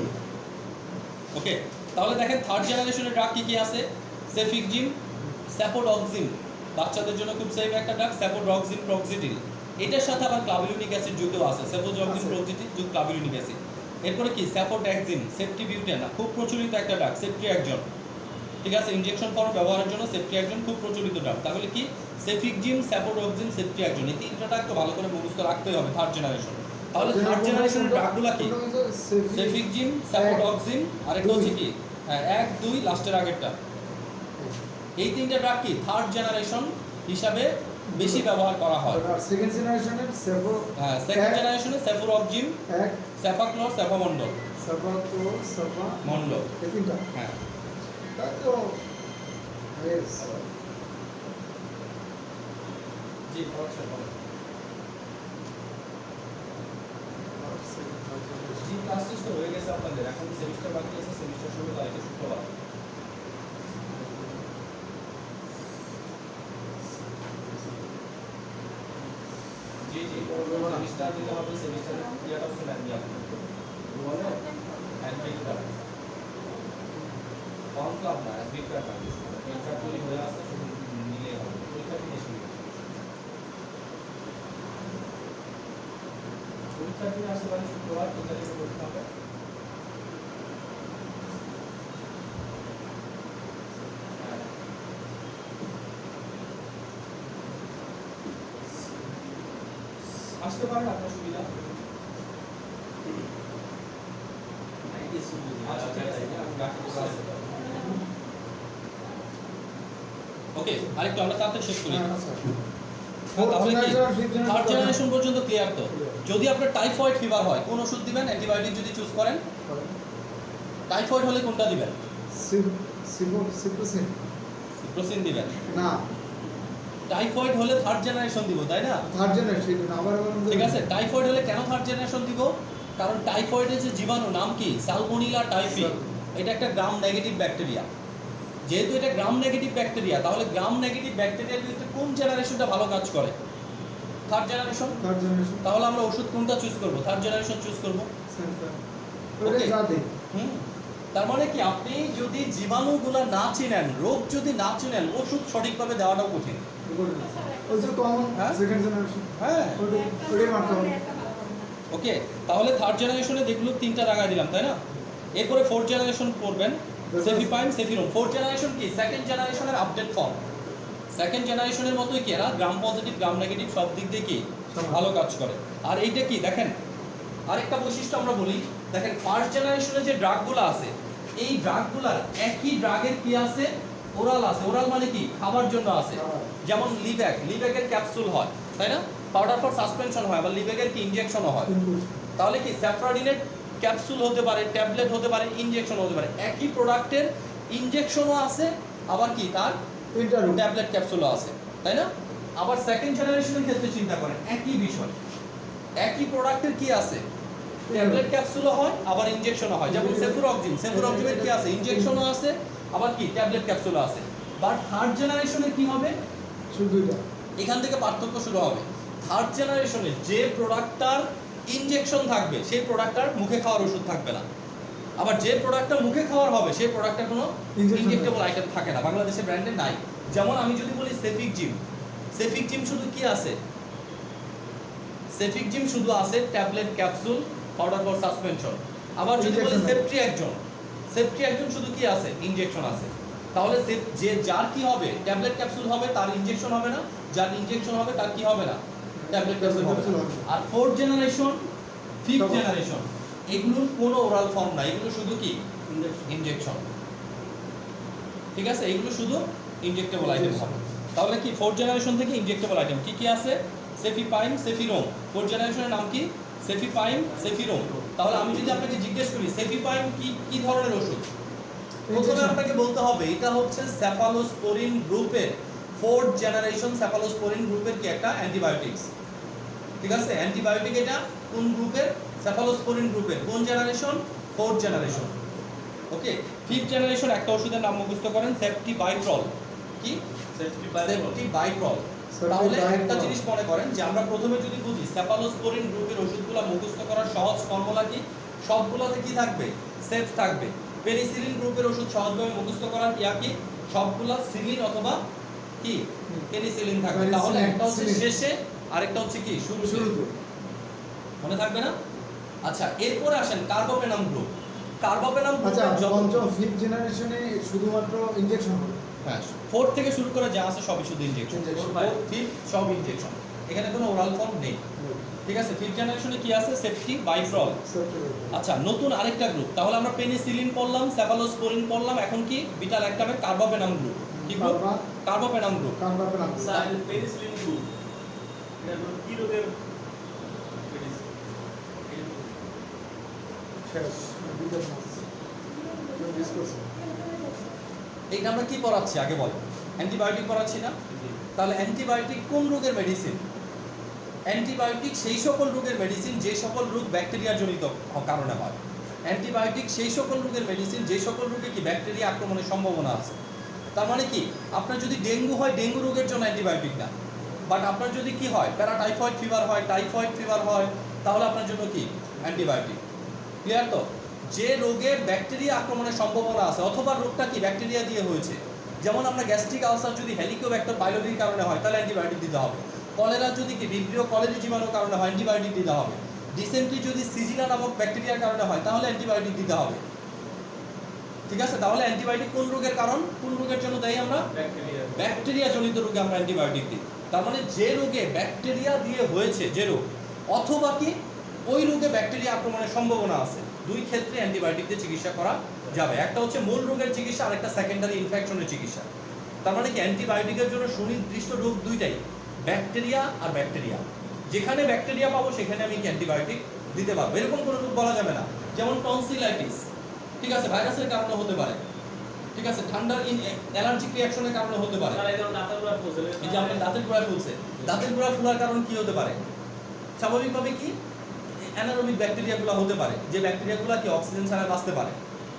ওকে, তাহলে দেখেন থার্ড জেনারেশনের ড্রাগ কি কি আছে? সেফিকজিম, স্যাপোডক্সিম, বাচ্চাদের জন্য খুব সেফ একটা ড্রাগ, স্যাপোডক্সিম প্রক্সিটিল। এটার সাথে আবার ক্লাভিউলিনিক অ্যাসিড যুক্ত আছে, স্যাপোডক্সিম প্রক্সিটিল যুক্ত ক্লাভিউলিনিক অ্যাসিড। এরপরে কি সেফোট্যাক্সিন, সেফটিবিউটেন, খুব প্রচলিত একটা ড্রাগ, সেফট্রিয়াকজন। ঠিক আছে, ইনজেকশন ফর্ম ব্যবহারের জন্য সেফট্রিয়াক্সন খুব প্রচলিত ড্রাগ। তাহলে কি সেফিকজিম, স্যাপোডক্সিন, সেফট্রিয়াক্সন এই তিনটা একটু ভালো করে মুখস্থ রাখতেই হবে থার্ড জেনারেশন। তাহলে থার্ড জেনারেশনের ড্রাগগুলো কি? সেফিকজিম, স্যাপোডক্সিন, আরেকটা হচ্ছে কি হ্যাঁ 1 2 লাস্টের আগেরটা। এই তিনটা ড্রাগ কি থার্ড জেনারেশন হিসাবে বেশি ব্যবহার করা হয়। সেকেন্ড জেনারেশনের সেভো হ্যাঁ সেকেন্ড জেনারেশনে সেফুরক্সিম, এক সেফাক্লোর, সেফামন্ডল, সাফাতো সাফা মন্ডল। এই তিনটা হ্যাঁ তাই তো বেশ জি প্রোডাকশন জি ক্লাস টেস্ট হয়ে গেছে আপনাদের, এখন সেমিস্টার বাকি আছে, সেমিস্টার শুরু তারিখে শুক্রবার। জি জি সেমিস্টার দিতে হবে, সেমিস্টারের ইয়াটা হচ্ছে নেন আপনি বলে অ্যাডমিটটা ফর্ম ক্লাব না অ্যাডমিটটা না পরীক্ষা তৈরি হয়ে আসছে, শুধু নিলে হবে পরীক্ষা থেকে শুরু। পরীক্ষা দিন আসতে পারে শুক্রবার, 3 তারিখে পরীক্ষা হবে। আসতে পারেন আপনার সুবিধা। আচ্ছা ঠিক আছে ওকে, আরেকটু আমরা তাড়াতাড়ি শেষ করি। তাহলে কি থার্ড জেনারেশন পর্যন্ত ক্লিয়ার তো? যদি আপনার টাইফয়েড ফিভার হয় কোন ওষুধ দিবেন? অ্যান্টিবায়োটিক যদি চুজ করেন, টাইফয়েড হলে কোনটা দিবেন? সিপ্রোসিন সিপ্রোসিন দিবেন না, টাইফয়েড হলে থার্ড জেনারেশন দিব, তাই না? থার্ড জেনারেশন আবার ঠিক আছে, টাইফয়েড হলে কেন থার্ড জেনারেশন দিব? কারণ টাইফয়েডের যে জীবাণু নাম কি সালমোনেলা টাইফি, এটা একটা গ্রাম নেগেটিভ ব্যাকটেরিয়া। যেহেতু এটা গ্রাম নেগেটিভ ব্যাকটেরিয়া, তাহলে গ্রাম নেগেটিভ ব্যাকটেরিয়ার বিরুদ্ধে কোন জেনারেশনটা ভালো কাজ করে? Third generation. থার্ড জেনারেশন তাহলে আমরা ওষুধ কোনটা চুজ করব? থার্ড জেনারেশন চুজ করব। ওটা Okay. যা দে তার মানে কি আপনি যদি জীবাণুগুলো না চিনেন, রোগ যদি না চিনেন, ওষুধ সঠিকভাবে দেওয়াটাও কঠিন। ওই যে কমন হ্যাঁ? সেকেন্ড জেনারেশন হ্যাঁ ওটাই মারতে হবে। ওকে, তাহলে থার্ড জেনারেশনে দেখলো তিনটা লাগাই দিলাম, তাই না? এরপরে ফোর্থ জেনারেশন করবেন সেফিপাইম, সেফিরোম। ফোর্থ জেনারেশন কি সেকেন্ড জেনারেশনের আপডেট ফর্ম। সেকেন্ড জেনারেশনের মতোই কি এরা গ্রাম পজিটিভ গ্রাম নেগেটিভ সব দিক দিয়ে কি ভালো কাজ করে। আর এইটা কি দেখেন আরেকটা বৈশিষ্ট্য আমরা বলি, দেখেন ফার্স্ট জেনারেশনে যে ড্রাগগুলো আছে, এই ড্রাগগুলার একই ড্রাগের কি আছে ওরাল আছে। ওরাল মানে কি খাবার জন্য আছে। যেমন লিব্যাগের ক্যাপসুল হয়, তাই না? পাউডার ফর সাসপেনশন হয়, আবার লিব্যাগের কি ইনজেকশনও হয়। তাহলে কি স্যাফ্রাডিনের ক্যাপসুল হতে পারে, ট্যাবলেট হতে পারে, ইনজেকশন হতে পারে। একই প্রোডাক্টের ইনজেকশনও আছে, আবার কি তার ট্যাবলেট ক্যাপসুলও আছে, তাই না? আবার সেকেন্ড জেনারেশনের ক্ষেত্রে চিন্তা করেন একই বিষয়, একই প্রোডাক্টের কি আছে ট্যাবলেট ক্যাপসুলও হয়, আবার ইনজেকশনও হয়। যেমন সেফুরক্সিমের কি আছে ইনজেকশনও আছে, আবার কি ট্যাবলেট ক্যাপসুলও আছে। বাট থার্ড জেনারেশনে কি হবে? শুধু এটা এখান থেকে পার্থক্য শুরু হবে। থার্ড জেনারেশনে যে প্রোডাক্টটার ইনজেকশন থাকবে সেই প্রোডাক্টটার মুখে খাওয়ার ওষুধ থাকবে না। আবার যে প্রোডাক্টটা মুখে খাওয়ার হবে সেই প্রোডাক্টটা কোনো ইনজেক্টেবল আইটেম থাকে না, বাংলাদেশে ব্র্যান্ডে নাই। যেমন আমি যদি বলি সেফিকজিম শুধু কি আছে? সেফিকজিম শুধু আছে tablet capsule powder for suspension. আবার যদি বলি সেফট্রিয়াকজন শুধু কি আছে? ইনজেকশন আছে। তাহলে যে যার কি হবে ট্যাবলেট ক্যাপসুল হবে তার ইনজেকশন হবে না, যার ইনজেকশন হবে তার কি হবে না ট্যাবলেট ক্যাপসুল হবে না। আর ফোর্থ জেনারেশন ফিফথ জেনারেশন এগুলোর কোনো ওরাল ফর্ম নাই, এগুলো শুধু কি ইনজেকশন। ঠিক আছে, এগুলো শুধু ইনজেক্টেবল আইটেম হবে। তাহলে কি ফোর্থ জেনারেশন থেকে ইনজেক্টেবল আইটেম কি কি আছে? সেফিপাইম, সেফিরোম। ফোর্থ জেনারেশনের নাম কি? সেফিপাইম, সেফিরোম। তাহলে আমি যদি আপনাকে জিজ্ঞেস করি সেফিপাইম কি ধরনের ওষুধ, প্রথমে আপনাকে বলতে হবে এটা হচ্ছে সেফালোস্পোরিন গ্রুপের ফোর্থ জেনারেশন সেফালোস্পোরিন গ্রুপের কি একটা অ্যান্টিবায়োটিক্স। ঠিক আছে, অ্যান্টিবায়োটিক এটা কোন গ্রুপের? সেফালোস্পোরিন গ্রুপের। কোন generation? Fourth generation. Okay, fifth generation একটা ওষুধের নাম মুখস্থ করেন সেফটিবাইপ্রল। কি? সেফটিবাইপ্রল। তাহলে একটা জিনিস মনে করেন যে আমরা প্রথমে যদি বুঝি সেফালোস্পোরিন গ্রুপের ওষুধগুলো মুখস্থ করার সহজ ফর্মুলা কি? সবগুলোতে কি থাকবে? সেফ থাকবে। পেনিসিলিন গ্রুপের ওষুধ সহজভাবে মুখস্থ করার ইয়া কি? সবগুলা সিলিন অথবা কি পেনিসিলিন থাকবে। তাহলে একটা হচ্ছে শেষে আরেকটা হচ্ছে কি শুরুতে, মনে থাকবে না? আচ্ছা, এরপরে আসেন কার্বোপেনাম গ্রুপ। কার্বাপেনাম আচ্ছা, গ্রুপের যত পঞ্চম ফিফথ জেনারেশনে শুধুমাত্র ইনজেকশন হবে। হ্যাঁ 4 থেকে শুরু করে যা আছে সবই শুধু ইনজেকশন। Injection। 4 5 সব ইনজেকশন, এখানে কোনো ওরাল ফর্ম নেই। ঠিক আছে, 5th জেনারেশনে কি আছে? সেফটি বাইফ্রল। আচ্ছা, নতুন আরেকটা গ্রুপ, তাহলে আমরা পেনিসিলিন পড়লাম, সেফালোস্পোরিন পড়লাম, এখন কি বিটা ল্যাকটামের কার্বাপেনাম গ্রুপ। কি group? Carbapenem group. Carbapenem. Sir penicillin group এটা হলো কি রোগের পেনিসিলিন? শেষ বিটার মাস কেউ মিস করছে। এইটা আমরা কি পড়াচ্ছি আগে বল? অ্যান্টিবায়োটিক পড়াচ্ছি না? তাহলে অ্যান্টিবায়োটিক কোন রোগের মেডিসিন? অ্যান্টিবায়োটিক সেই সকল রোগের মেডিসিন যে সকল রোগ ব্যাকটেরিয়া জনিত কারণে হয়। অ্যান্টিবায়োটিক সেই সকল রোগের মেডিসিন যে সকল রোগে কি ব্যাকটেরিয়া আক্রমণের সম্ভাবনা আছে। তার মানে কি, আপনার যদি ডেঙ্গু হয় ডেঙ্গু রোগের জন্য অ্যান্টিবায়োটিক না, বাট আপনার যদি কি হয় প্যারাটাইফয়েড ফিভার হয়, টাইফয়েড ফিভার হয়, তাহলে আপনার জন্য কি অ্যান্টিবায়োটিক। ক্লিয়ার তো? যে রোগে ব্যাকটেরিয়া আক্রমণের সম্ভাবনা আছে অথবা রোগটা কি ব্যাকটেরিয়া দিয়ে হয়েছে, যেমন আমরা গ্যাস্ট্রিক আলসার যদি হেলিকোব্যাক্টার পাইলোরির কারণে হয় তাহলে অ্যান্টিবায়োটিক দিতে হবে। কলেরা যদি কি ভিব্রিও কলেরি জীবাণুর কারণে হয় অ্যান্টিবায়োটিক দিতে হবে। ডিসেন্ট্রি যদি সিজিনা নামক ব্যাকটেরিয়ার কারণে হয় তাহলে অ্যান্টিবায়োটিক দিতে হবে। ঠিক আছে, তাহলে অ্যান্টিবায়োটিক কোন রোগের কারণ, কোন রোগের জন্য দেই আমরা? ব্যাকটেরিয়া। ব্যাকটেরিয়া জনিত রোগে আমরা অ্যান্টিবায়োটিক দিই। তার মানে যে রোগে ব্যাকটেরিয়া দিয়ে হয়েছে যে রোগ, অথবা কি ওই রোগে ব্যাকটেরিয়া আক্রমণের সম্ভাবনা আছে, দুই ক্ষেত্রে অ্যান্টিবায়োটিক দিয়ে চিকিৎসা করা যাবে। একটা হচ্ছে মূল রোগের চিকিৎসা আর একটা সেকেন্ডারি ইনফেকশনের চিকিৎসা। তার মানে কি অ্যান্টিবায়োটিকের জন্য সুনির্দিষ্ট রোগ দুইটাই, ব্যাকটেরিয়া আর ব্যাকটেরিয়া। যেখানে ব্যাকটেরিয়া পাবো সেখানে আমি কি অ্যান্টিবায়োটিক দিতে পারবো। এরকম কোনো রোগ বলা যাবে না, যেমন টনসিলাইটিস, ঠিক আছে, ভাইরাসের কারণে হতে পারে। ঠিক আছে, ঠান্ডার অ্যালার্জিক রিঅ্যাকশনের কারণে হতে পারে। স্যার এই ধরনের দাঁতের গোড়া পচে এই যে আপনার দাঁতের গোড়া ফুলছে, দাঁতের গোড়া ফোলার কারণ কি হতে পারে? স্বাভাবিকভাবে কি অ্যানারোবিক ব্যাকটেরিয়াগুলো হতে পারে, যে ব্যাকটেরিয়াগুলো কি অক্সিজেন ছাড়া বাঁচতে পারে।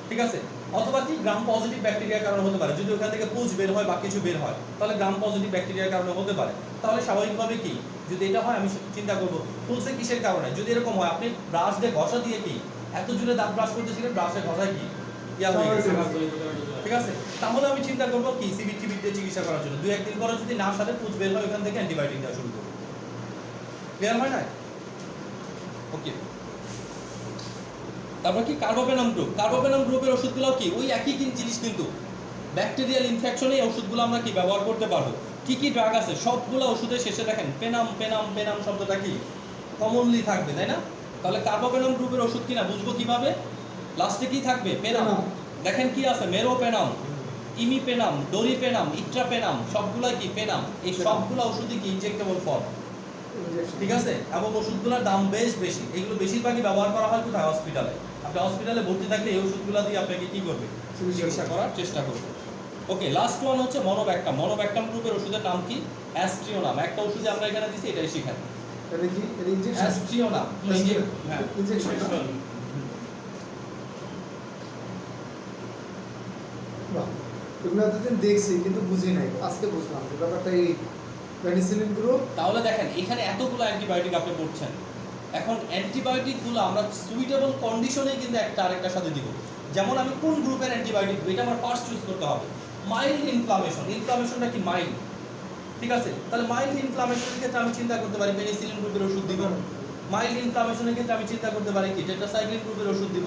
ঠিক আছে, অথবা কি গ্রাম পজিটিভ ব্যাকটেরিয়ার কারণে হতে পারে, যদি ওখান থেকে পুজ বের হয় বা কিছু বের হয় তাহলে গ্রাম পজিটিভ ব্যাকটেরিয়ার কারণে হতে পারে। তাহলে স্বাভাবিকভাবে কি যদি এটা হয় আমি চিন্তা করবো ফুলছে কিসের কারণে। যদি এরকম হয় আপনি ব্রাশ দিয়ে ঘষা দিয়ে কি এত জোরে দাঁত ব্রাশ করতেছিলেন, ব্রাশের ঘষায় কি ইয়া হয়ে গেছে। ঠিক আছে, তাহলে আমি চিন্তা করবো কি সিবিটি দিয়ে চিকিৎসা করার জন্য 2-1 দিন পরে যদি না সাথে পুজ বের হয় ওখান থেকে অ্যান্টিবায়োটিক দেওয়া শুরু করবো। ক্লিয়ার হয় না? ওকে, তারপর কি কার্বাপেনাম গ্রুপ। কার্বাপেনাম গ্রুপের ওষুধগুলো কি ওই একই জিনিস, কিন্তু ব্যাকটেরিয়াল ইনফেকশনে এই ওষুধগুলো আমরা কি ব্যবহার করতে পারবো। কি কি ড্রাগ আছে সবগুলো ওষুধের শেষে দেখেন পেনাম পেনাম পেনাম শব্দটা কি কমনলি থাকবে, তাই না? তাহলে কার্বাপেনাম গ্রুপের ওষুধ কিনা বুঝবো কিভাবে? লাস্টে কি থাকবে? পেনাম। দেখেন কি আছে, মেরোপেনাম, ইমিপেনাম, ডোরিপেনাম, ইট্রাপেনাম, সবগুলাই কি পেনাম। এই সবগুলো ওষুধই কি ইনজেক্টেবল ফর্ম। ঠিক আছে, এবং ওষুধগুলোর দাম বেশ বেশি। এগুলো বেশিরভাগই ব্যবহার করা হয় কোথায়? হসপিটালে। আপনি হসপিটালে ভর্তি থাকলে এই ওষুধগুলো দিয়ে আপনাকে কি করবে? চিকিৎসা করার চেষ্টা করবে। ওকে, লাস্ট ওয়ান হচ্ছে মনোব্যাকটাম। মনোব্যাকটাম গ্রুপের ওষুধের নাম কি? অ্যাস্ট্রিওনাম। একটা ওষুধে আমরা এখানে দিছি, এটাই শিখেন। এটা কি? এটা ইনজেকশন। অ্যাস্ট্রিওনাম, হ্যাঁ ইনজেকশন। বাহ, এগুলো এতদিন দেখছি কিন্তু বুঝি নাই, আজকে বুঝলাম যে ব্যাপারটা এই পেনিসিলিন গ্রুপ। তাহলে দেখেন এখানে এতগুলো অ্যান্টিবায়োটিক আপনি পড়ছেন, এখন অ্যান্টিবায়োটিকগুলো আমরা সুইটেবল কন্ডিশনে কিন্তু একটা আরেকটার সাথে দিব। যেমন আমি কোন গ্রুপের অ্যান্টিবায়োটিক দিব এটা আমার ফার্স্ট চুজ করতে হবে। মাইল্ড ইনফ্লামেশন, ইনফ্লামেশনটা কি মাইল্ড। ঠিক আছে, তাহলে মাইল্ড ইনফ্লামেশনের ক্ষেত্রে আমি চিন্তা করতে পারি পেনিসিলিন গ্রুপের ওষুধ দিব। মাইল্ড ইনফ্লামেশনের ক্ষেত্রে আমি চিন্তা করতে পারি কি টেট্রাসাইক্লিন গ্রুপের ওষুধ দিব।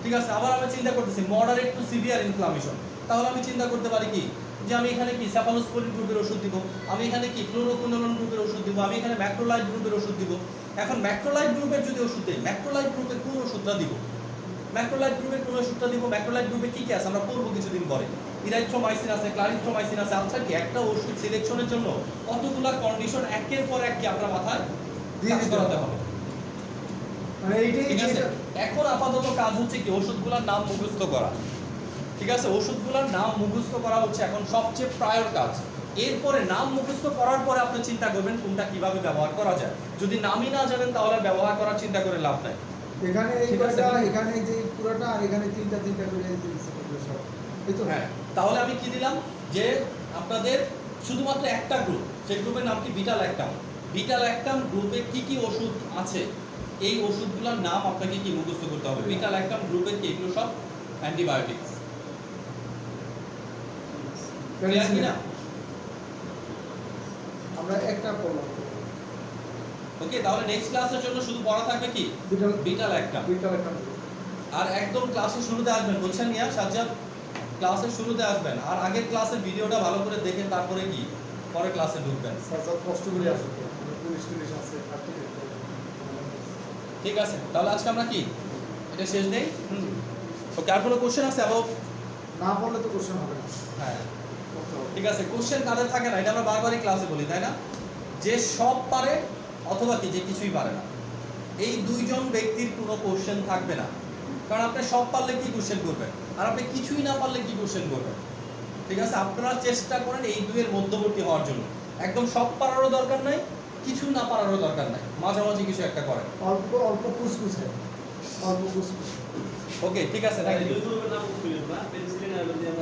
ঠিক আছে, আবার আমি চিন্তা করতেছি মডারেট টু সিভিয়ার ইনফ্লামেশন, তাহলে আমি চিন্তা করতে পারি কি যে আমি এখানে কি সেফালোস্পোরিন গ্রুপের ওষুধ দিব, আমি এখানে কি ফ্লোরোকুইনোলোন গ্রুপের ওষুধ দিব, আমি এখানে ম্যাক্রোলাইড গ্রুপের ওষুধ দিব। এখন ম্যাক্রোলাইড গ্রুপের যদি ওষুধ দেই, ম্যাক্রোলাইড গ্রুপের কোন ওষুধটা দিব? ম্যাক্রোলাইড গ্রুপের কোন ওষুধটা দিব? ম্যাক্রোলাইড গ্রুপে কি কি আছে আমরা পড়বো কিছুদিন পরে। ইরাইথ্রোমাইসিন আছে, ক্লারিথ্রোমাইসিন আছে। আচ্ছা, কি একটা ওষুধ সিলেকশনের জন্য কতগুলা কন্ডিশন একের পর এক কি আপনার মাথায় কাজ করাতে হবে। মানে এইটাই ঠিক আছে, এখন আপাতত কাজ হচ্ছে কি ওষুধগুলোর নাম মুখস্থ করা। ঠিক আছে, ওষুধগুলোর নাম মুখস্থ করা হচ্ছে এখন সবচেয়ে প্রায়র কাজ। এরপরে নাম মুখস্থ করার পরে আপনি চিন্তা করবেন কোনটা কিভাবে ব্যবহার করা যায়। যদি নামই না জানেন তাহলে ব্যবহার করার চিন্তা করে লাভ নাই। এখানে এই ঠিক আছে। কয়টা, এখানে যে পুরোটা, আর এখানে তিনটা তিনটা করে দিয়েছে সব। এই তো হ্যাঁ, তাহলে আমি কি দিলাম যে আপনাদের শুধুমাত্র একটা গ্রুপ, সেই গ্রুপের নাম কি বিটা ল্যাকটাম। বিটা ল্যাকটাম গ্রুপে কি কি ওষুধ আছে এই ওষুধগুলোর নাম আপনাকে কি মুখস্থ করতে হবে। বিটা ল্যাকটাম গ্রুপের কি এগুলো সব অ্যান্টিবায়োটিক্স। ক্লিয়ার কি না? আমরা একটা করলাম। ওকে, তাহলে নেক্সট ক্লাসের জন্য শুধু পড়া থাকবে কি বিটা বিটা ল্যাকটাম। বিটা একটা আর একদম ক্লাসের শুরুতে আসবেন, বলছেন মিয়া সাজ্জাদ, ক্লাসের শুরুতে আসবেন, আর আগের ক্লাসের ভিডিওটা ভালো করে দেখে তারপরে কি পরে ক্লাসে ঢুকবেন। স্যার যত কষ্ট করে আসুক পুলিশ টুলিশ আছে ঠিক আছে, তাহলে আজকে আমরা কি এটা শেষ নেই? ওকে, আর কোনো কোশ্চেন আছে আবু? না বললে তো কোশ্চেন হবে না। হ্যাঁ করতে হবে। ঠিক আছে, কোশ্চেন কাদের থাকে না এটা আমরা বারবারই ক্লাসে বলি, তাই না? যে সব পারে অথবা কি যে কিছুই পারে না, এই দুইজন ব্যক্তির কোনো কোশ্চেন থাকবে না। কারণ আপনি সব পারলে কি কোশ্চেন করবেন, আর আপনি কিছুই না পারলে কি কোশ্চেন করবেন? ঠিক আছে, আপনারা চেষ্টা করেন এই দুইয়ের মধ্যবর্তী হওয়ার জন্য। একদম সব পারারও দরকার নাই, কিছু না পারারও দরকার নাই, মাঝামাঝি কিছু একটা করেন। অল্প অল্প কুচকুচে অল্প কুচকুচে ওকে ঠিক আছে, তাই থ্যাংক ইউ। ইউটিউবের নাম বলছিলেন না পেন্সিলিন আর যদি আমরা